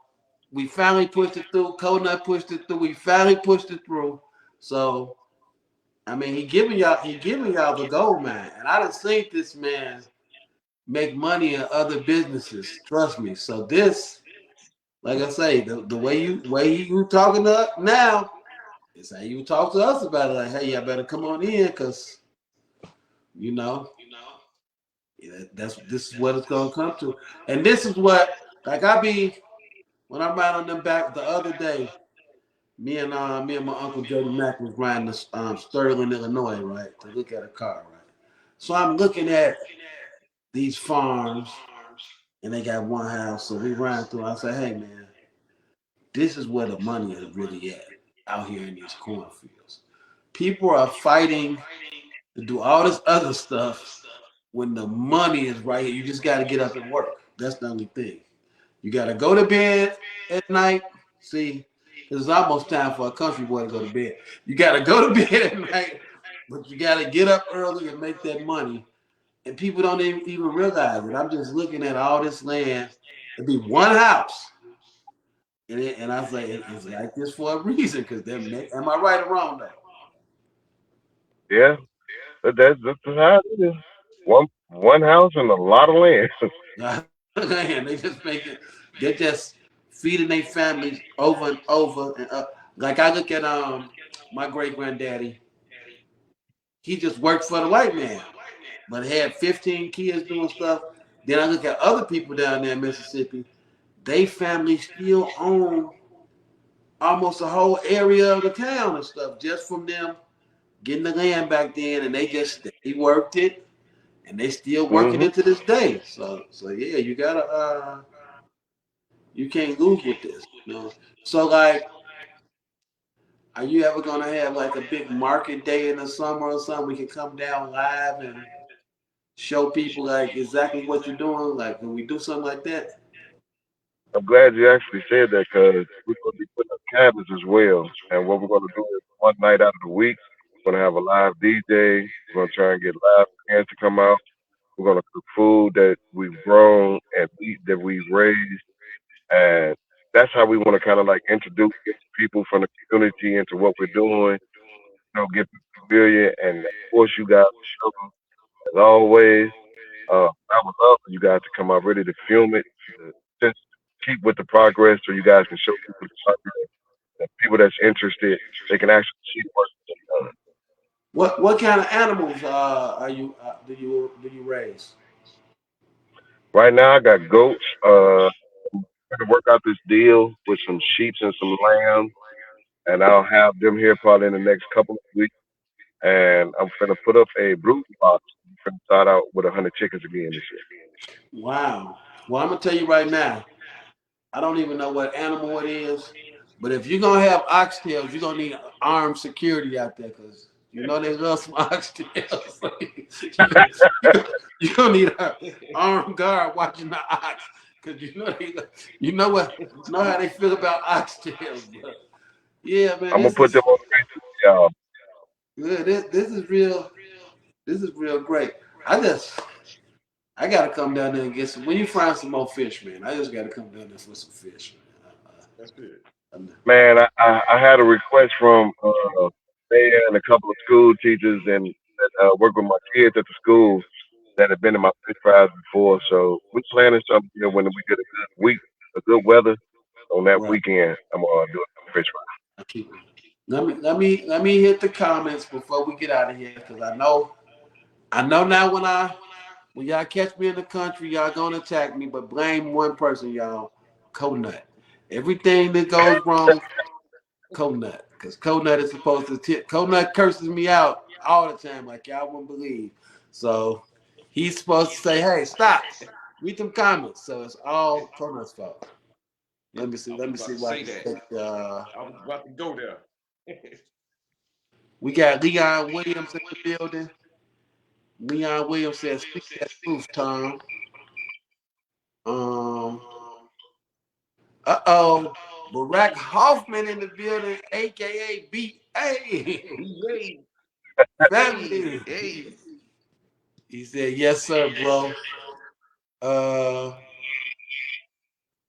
S19: we finally pushed it through. Coconut pushed it through. We finally pushed it through. So I mean, he giving y'all the gold mine, and I done seen this man make money in other businesses. Trust me. So this, like I say, the way you talking to us now is how you talk to us about it. Like, hey, y'all better come on in, cause this is what it's gonna come to, and this is what like when I'm riding on them back the other day. Me and my uncle Jody Mack was riding to Sterling, Illinois, right, to look at a car, right. So I'm looking at these farms, and they got one house. So we riding through. I say, hey man, this is where the money is really at out here in these cornfields. People are fighting to do all this other stuff when the money is right here. You just got to get up and work. That's the only thing. You got to go to bed at night. See. It's almost time for a country boy to go to bed. You got to go to bed at night, but you got to get up early and make that money. And people don't even realize it. I'm just looking at all this land. It'd be one house. And I say, it's like this for a reason, because am I right or wrong, though?
S18: Yeah, that's how it is. One house and a lot of land.
S19: They just make it. They're just feeding their families over and over and up. Like I look at my great granddaddy. He just worked for the white man, but had 15 kids doing stuff. Then I look at other people down there in Mississippi. They family still own almost a whole area of the town and stuff, just from them getting the land back then, and they worked it, and they still working it to this day. So yeah, you gotta you can't lose with this, you know. So like, are you ever gonna have like a big market day in the summer or something? We can come down live and show people like exactly what you're doing. Like, can we do something like that?
S18: I'm glad you actually said that, because we're going to be putting up cabins as well. And what we're going to do is one night out of the week, we're going to have a live DJ. We're going to try and get live bands to come out. We're going to cook food that we've grown and meat that we've raised. And that's how we want to kind of like introduce people from the community into what we're doing, get people familiar. And of course, you guys, as always, I would love for you guys to come out ready to film it. Just keep with the progress so you guys can show people the progress. And people that's interested, they can actually see the work that's done.
S19: What kind of animals are you do you raise?
S18: Right now, I got goats. Trying to work out this deal with some sheep and some lambs, and I'll have them here probably in the next couple of weeks. And I'm finna put up a brood box. I'm finna start out with 100 chickens again this year.
S19: Wow. Well, I'm gonna tell you right now. I don't even know what animal it is, but if you're gonna have oxtails, you're gonna need armed security out there because you know they love some oxtails. You're gonna need an armed guard watching the ox because you know how they feel about oxtails. But yeah, man,
S18: I'm gonna put them on Facebook, y'all.
S19: yeah, this is real. This is real great. I gotta come down there and get some. When you find some more fish, man, I just gotta come down there for some fish, man.
S17: That's it.
S18: Man, I had a request from Mayor and a couple of school teachers and that work with my kids at the school that have been in my fish fries before. So we're planning something here when we get a good week, a good weather on that weekend. I'm gonna do a fish fry.
S19: Let me hit the comments before we get out of here because I know now when y'all catch me in the country, y'all gonna attack me, but blame one person, y'all. Coconut. Everything that goes wrong, Coconut. Because Coconut is supposed to Coconut curses me out all the time, like y'all wouldn't believe. So he's supposed to say, hey, stop. Read them comments. So it's all Coconut's fault. Let me see what I can take.
S17: I was about to go there.
S19: We got Leon Williams in the building. Leon Williams says, speak that truth, Tom. Barack Hoffman in the building, aka B.A. Family.
S17: Hey.
S19: He said, yes, sir, bro.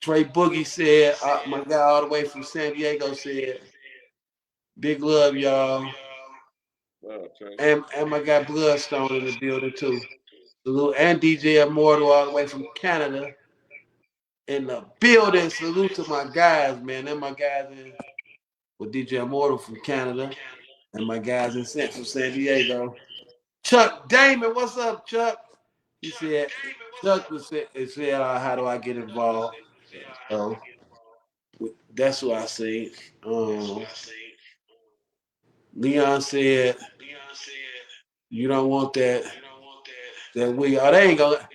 S19: Trey Boogie said, my guy all the way from San Diego said, big love, y'all. And my guy Bloodstone in the building too. Salute, and DJ Immortal all the way from Canada in the building. Salute to my guys, man. And my guys with DJ Immortal from Canada and my guys from San Diego. Chuck Damon, what's up, Chuck? He said, Chuck said, how do I get involved? So that's what I say. Leon said, you don't want that we are. They ain't gonna.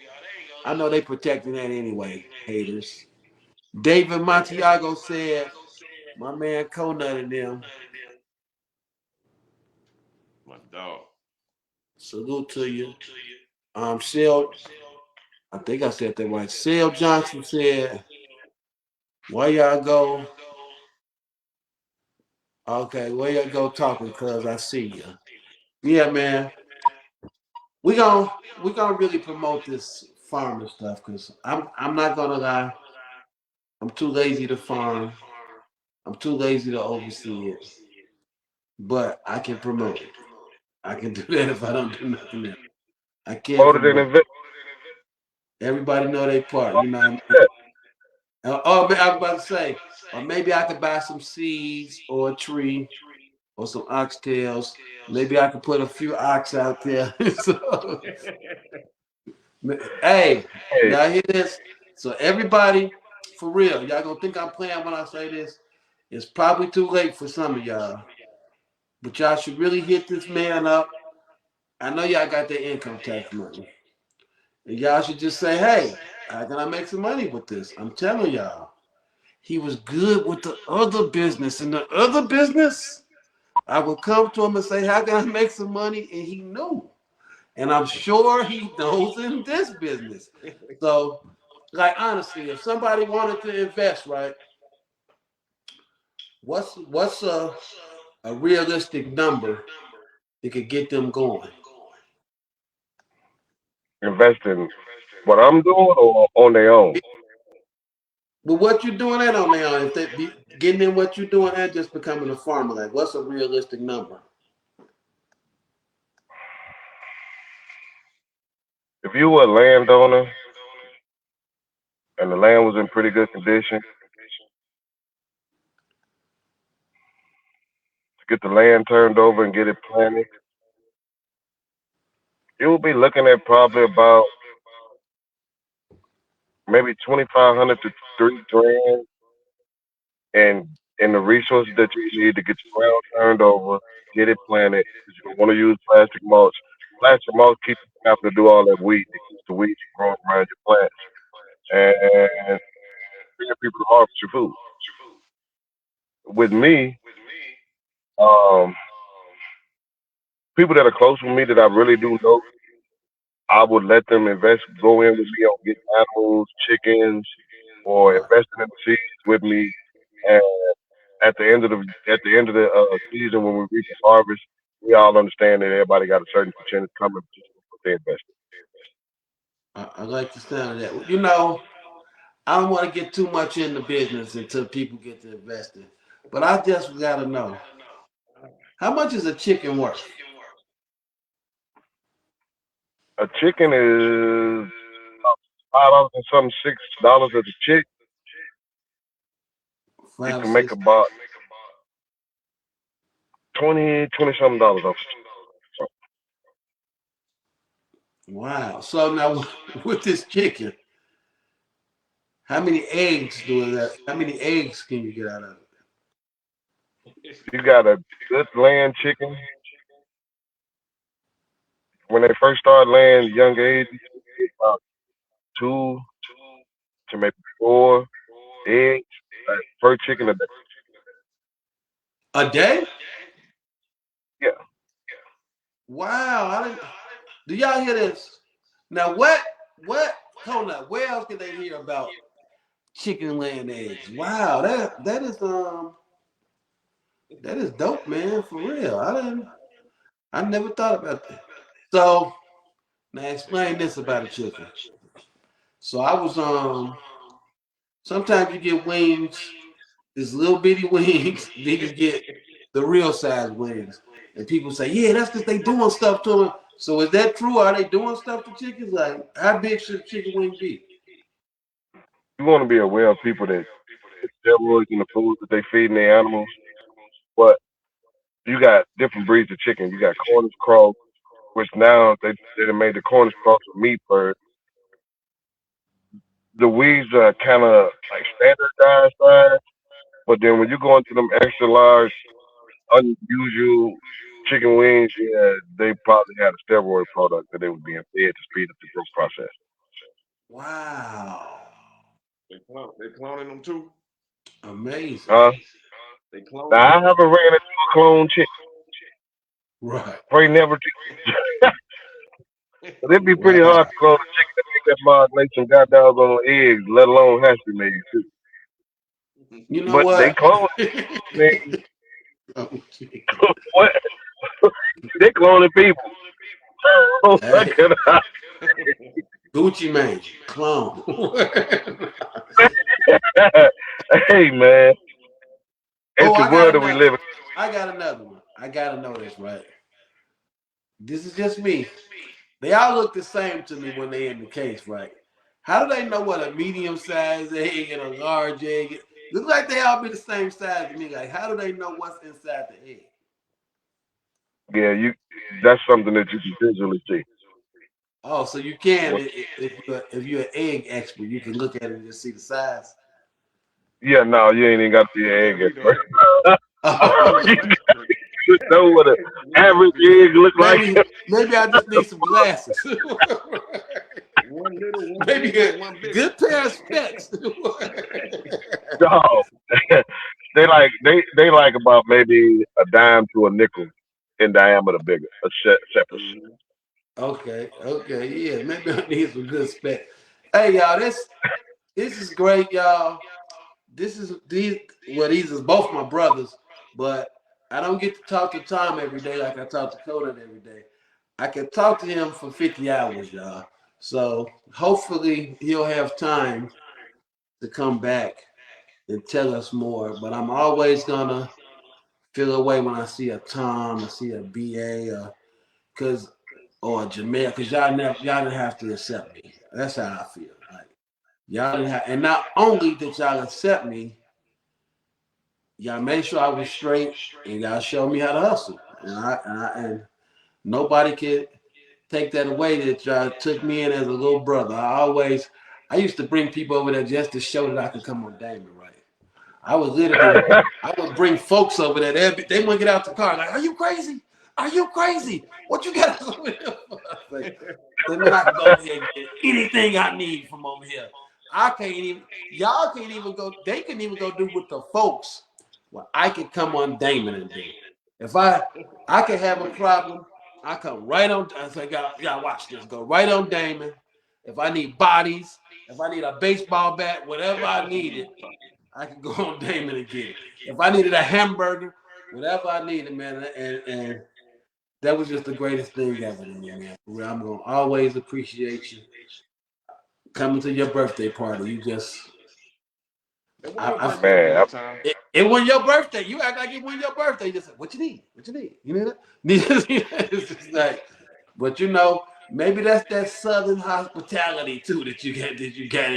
S19: I know they protecting that anyway, haters. David Montiago said, my man Conut and them.
S17: My dog.
S19: Salute to you. Shell, I think I said that right. Shell Johnson said, where y'all go? Okay, where y'all go talking? Cause I see you. Yeah, man. We gonna really promote this farmer stuff because I'm not gonna lie. I'm too lazy to farm. I'm too lazy to oversee it. But I can promote it. I can do that if I don't do nothing else. I can't. Everybody know their part. You know what I mean? Oh, man, I was about to say, or maybe I could buy some seeds or a tree or some oxtails. Maybe I could put a few ox out there. So, hey, y'all hear this? So everybody, for real, y'all gonna think I'm playing when I say this. It's probably too late for some of y'all. But y'all should really hit this man up. I know y'all got their income tax money. And y'all should just say, hey, how can I make some money with this? I'm telling y'all. He was good with the other business. In the other business, I would come to him and say, how can I make some money? And he knew. And I'm sure he knows in this business. So, like, honestly, if somebody wanted to invest, right, what's a realistic number that could get them going?
S18: Invest in what I'm doing or on their own?
S19: But what you're doing that on their own, if they be getting in what you're doing and just becoming a farmer, like what's a realistic number?
S18: If you were a landowner and the land was in pretty good condition, to get the land turned over and get it planted, you'll be looking at probably about maybe 2,500 to 3,000, and the resources that you need to get the ground turned over, get it planted. You're gonna want to use plastic mulch. Plastic mulch keeps you from having to do all that weed. It keeps the weeds from growing around your plants and bringing people to harvest your food. With me, um, people that are close with me that I really do know, I would let them go in with me on getting animals, chickens, or investing in the seeds with me. And at the end of the season, when we reach the harvest, we all understand that everybody got a certain percentage coming from what they invested.
S19: I like the sound of that. You know, I don't want to get too much in the business until people get to investing, but I just got to know, how much is a chicken worth?
S18: A chicken is $5 and something, $6 as a chick. You can make about 20 something dollars off.
S19: Wow. So now with this chicken, how many eggs how many eggs can you get out of it?
S18: You got a good laying chicken. When they first start laying young age, about 2 to maybe 4 eggs per chicken a day.
S19: A day?
S18: Yeah.
S19: Wow. Do y'all hear this? Now hold on, where else can they hear about chicken laying eggs? Wow, that is dope, man, for real. I never thought about that. So now explain this about a chicken. So I was sometimes you get wings, these little bitty wings, then you get the real size wings. And people say, yeah, that's because they doing stuff to them. So is that true? Are they doing stuff to chickens? Like, how big should a chicken wing be?
S18: You want to be aware of people that put steroids in the food that they feeding their animals. But you got different breeds of chicken. You got Cornish crow, which now they made the Cornish cross a meat bird. The wings are kind of like standardized size, but then when you go into them extra large, unusual chicken wings, yeah, they probably had a steroid product that they were being fed to speed up the growth process.
S19: Wow.
S17: They cloning them too.
S19: Amazing.
S17: They clone.
S18: Now I haven't ran into a clone chicken.
S19: Right.
S18: Pray never do. But it'd be pretty hard to clone a chicken that make that mod lay some goddamn on eggs, let alone hatch them eggs too.
S19: You know
S18: but
S19: what?
S18: They clone. What? They cloning people. Oh my God.
S19: Gucci Mane, clone.
S18: Hey man, it's the world that we live in.
S19: I got another one. I gotta know this, right? This is just me. They all look the same to me when they in the case, right? How do they know what a medium-sized egg and a large egg is? Look like they all be the same size to me. Like, how do they know what's inside the egg?
S18: Yeah, that's something that you can visually see.
S19: Oh, so you can, if you're an egg expert, you can look at it and just see the size.
S18: Yeah, no, you ain't even got to be an egg expert. You know what an average egg look like.
S19: Maybe I just need some glasses. Maybe a good pair of specs.
S18: No, they like about maybe a dime to a nickel in diameter bigger, a separate.
S19: Okay, yeah, maybe I need some good specs. Hey, y'all, this is great, y'all. These is both my brothers, but I don't get to talk to Tom every day like I talk to Conan every day. I can talk to him for 50 hours, y'all. So hopefully he'll have time to come back and tell us more. But I'm always gonna feel away when I see a Tom, I see a BA, or a Jamel, because y'all didn't have to accept me. That's how I feel. Like y'all didn't have, and not only did y'all accept me, y'all made sure I was straight, and y'all showed me how to hustle. And nobody could take that away that y'all took me in as a little brother. I used to bring people over there just to show that I could come on Damon, right? I would bring folks over there. They wouldn't get out the car. Like, are you crazy? Are you crazy? What you got over here for? Like, then I can go over here and get anything I need from over here. Y'all can't even go. They can even go do with the folks. Well, I could come on Damon and do. If I could have a problem, I come right on. I say, y'all watch this. Go right on Damon. If I need bodies, if I need a baseball bat, whatever I needed, I could go on Damon and get it. If I needed a hamburger, whatever I needed, man, and that was just the greatest thing ever to me, man. I'm gonna always appreciate you coming to your birthday party. You just, it wasn't your birthday. You act like it wasn't your birthday. You just said, what you need? What you need? You need it? It's just like, but you know, maybe that's that Southern hospitality too that you got.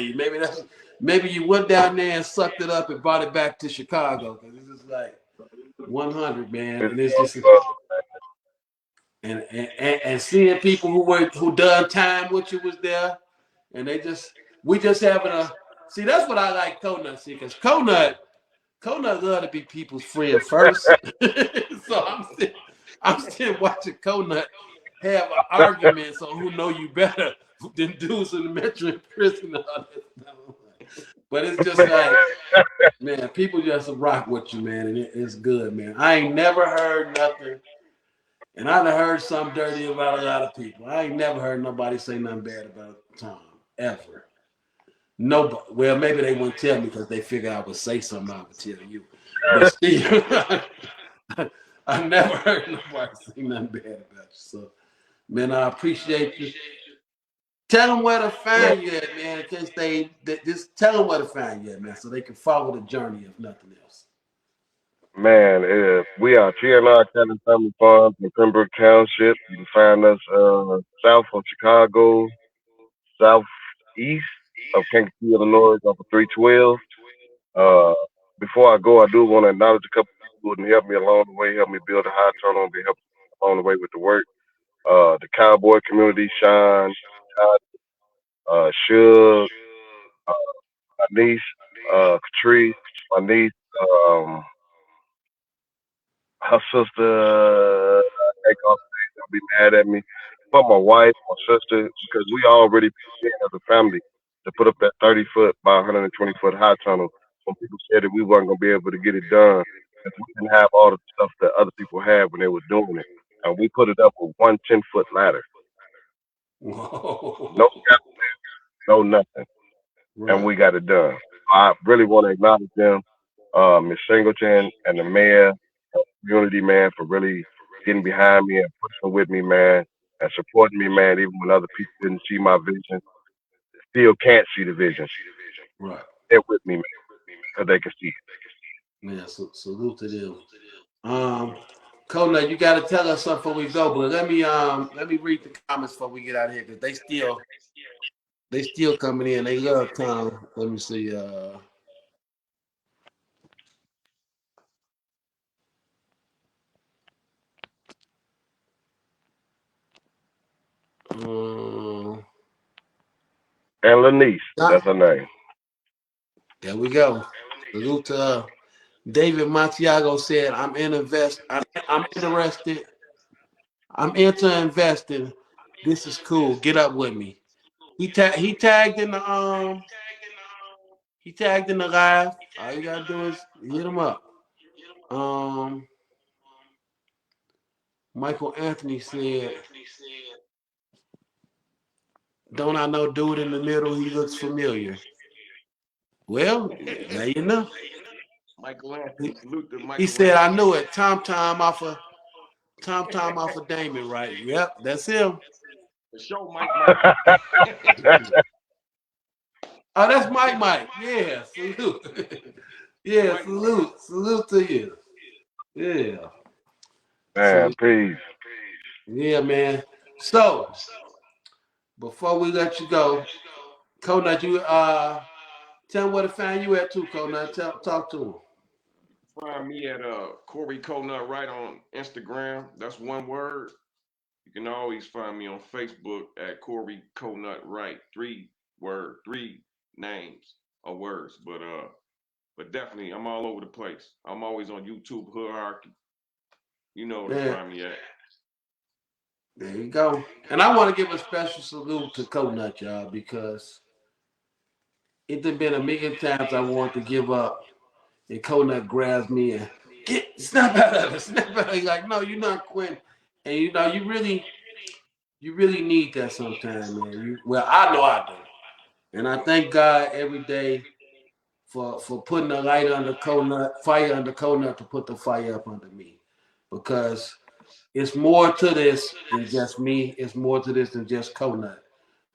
S19: Maybe you went down there and sucked it up and brought it back to Chicago because it's just like 100, man, and it's just and seeing people who done time with you was there, and we just having a see. That's what I like Conut see because Conut love to be people's friend first. So I'm still watching Conut have arguments on who know you better than dudes in the Metro prison. And all that stuff. But it's just like, man, people just rock with you, man, and it's good, man. I ain't never heard nothing, and I done heard something dirty about a lot of people. I ain't never heard nobody say nothing bad about Tom, ever. Nobody. Well, maybe they wouldn't tell me because they figure I would say something I would tell you. But still, I never heard nobody say nothing bad about you. So, man, I appreciate you. Tell them where to find you at, man. Just tell them where to find you at, man, so they can follow the journey if nothing else.
S18: Man, we are TNR Cannon Family Farms in Pembroke Township. You can find us south of Chicago, southeast of Kankakee, Illinois, off of 312. Before I go, I do want to acknowledge a couple people who helped me along the way, helped me build a high turnover, they helped me along the way with the work. The cowboy community, Sean, Shug, my niece, Catrice, my niece, her sister, they'll be mad at me. But my wife, my sister, because we already began as a family to put up that 30-foot by 120-foot high tunnel. When people said that we weren't going to be able to get it done, because we didn't have all the stuff that other people had when they were doing it. And we put it up with one 10-foot ladder.
S19: Whoa.
S18: No capital, no nothing. Right. And we got it done. I really want to acknowledge them, Ms. Singleton and the mayor, community, man, for really getting behind me and pushing with me, man, and supporting me, man, even when other people didn't see my vision, still can't see the vision.
S19: Right.
S18: They're with me, man, because they can see it.
S19: Man, salute to them. Kona, you got to tell us something before we go, but let me read the comments before we get out of here because they still coming in. They love Tom. Let me see.
S18: And Lanice, that's her name.
S19: There we go. Salute to David Montiago said, I'm interested. I'm into investing. This is cool. Get up with me. He tagged in the live. All you gotta do is hit him up. Michael Anthony said, don't I know dude in the middle? He looks familiar. Well, there you know.
S17: Michael Anthony, salute to Michael.
S19: He said, I knew it. Tom off of Damon, right? Yep, that's him.
S17: The show, Mike.
S19: Oh, that's Mike. Yeah, salute. Yeah, Mike. Salute to you. Yeah.
S18: Man, peace.
S19: Yeah, man. So, before we let you go, Conut, you tell them where to find you at too, Conut. Talk to him.
S17: Find me at Corey Conut right on Instagram. That's one word. You can always find me on Facebook at Corey Coconut Wright. 3 names or words, but definitely I'm all over the place. I'm always on YouTube, Hood Hierarchy. You know where to find me at.
S19: There you go. And I want to give a special salute to Coconut, y'all, because it's been a million times I want to give up, and Coconut grabs me and snap out of it, snap out of it. Like, no, you're not quitting. And you know, you really need that sometimes, man. Well, I know I do. And I thank God every day for putting the light under Coconut, fire under Coconut to put the fire up under me. Because it's more to this than just me. It's more to this than just Coconut.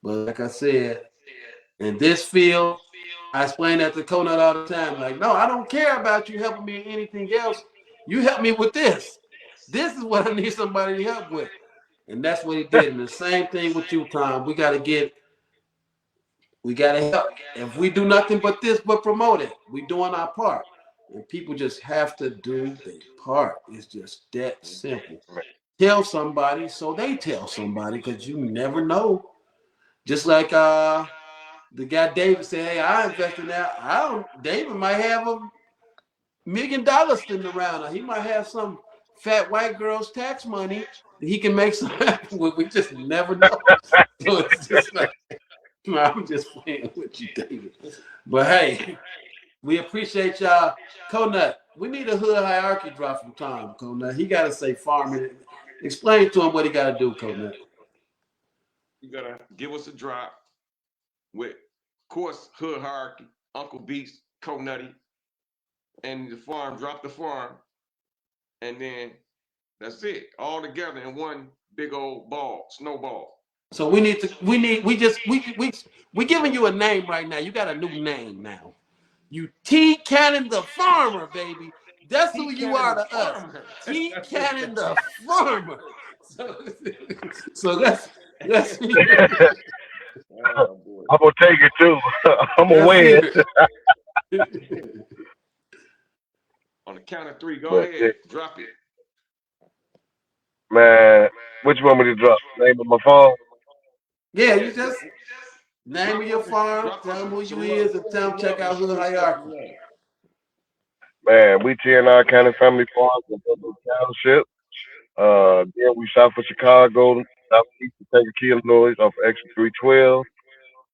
S19: But like I said, in this field, I explain that to Coconut all the time. Like, no, I don't care about you helping me in anything else. You help me with this. This is what I need somebody to help with. And that's what he did. And the same thing with you, Tom. We got to help. If we do nothing but this, but promote it, we doing our part. And people just have to do their part. It's just that simple. Tell somebody so they tell somebody, because you never know. Just like the guy David said, hey, I invest in that. David might have $1 million sitting around. He might have some fat white girl's tax money that he can make some happen with. We just never know. So it's just like, I'm just playing with you, David. But hey, we appreciate y'all. Coconut, we need a Hood Hierarchy drop from Tom, Coconut. He got to say farming. Explain to him what he got to do, Coconut.
S17: You got to give us a drop with, of course, Hood Hierarchy, Uncle Beats, Coconutty, and the farm, drop the farm. And then that's it, all together in one big old ball, snowball.
S19: So we giving you a name right now. You got a new name now. You T Cannon the Farmer, baby. That's who you are to us. T Cannon the Farmer. So that's
S18: I'm gonna take it too. I'm gonna win.
S17: On the count of 3, go ahead, drop it.
S18: Man, what you want me to drop? Name of my phone?
S19: Yeah, you just name of your farm, tell them who you is, and tell them check out Hood Hierarchy.
S18: Man, we TNR County Family Farms and Township. Then we south of Chicago, southeast of Kankakee, Illinois, off of exit 312.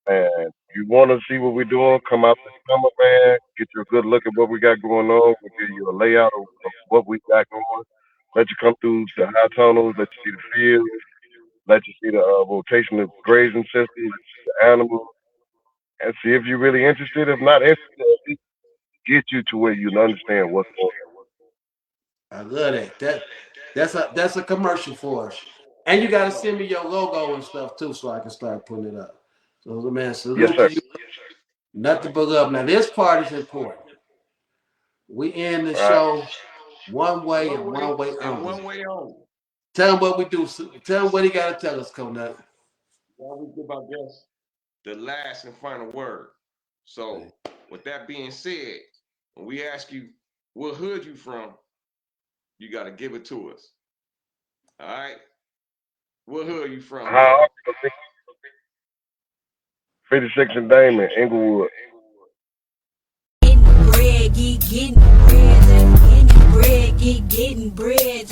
S18: And if you want to see what we're doing, come out this summer, man. Get you a good look at what we got going on. We'll give you a layout of what we got going. Let you come through the high tunnels, let you see the fields, let you see the rotation of grazing systems, let you see the animals, and see if you're really interested. If not interested, at least get you to where you understand what's going on.
S19: I love that. That's a commercial for us. And you got to send me your logo and stuff too, so I can start putting it up. So, man, salute to you. Nothing but love. Now, this part is important. We end the show one way and one way only.
S17: One way only.
S19: Tell him what we do. Tell him what he got to tell us, Coconut.
S17: We give our guests the last and final word. So, with that being said, when we ask you what hood you from, you got to give it to us. All right? What hood you from?
S18: 56 and Damon, Inglewood.
S20: Getting bread, getting bread, getting bread,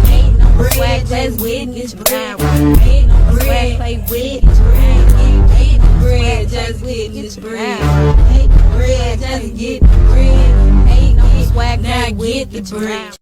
S20: ain't no swag, just witness bread, ain't no swag, play witness bread, ain't no bread, just witness bread, ain't no bread, just get bread, ain't no swag, now get the bread.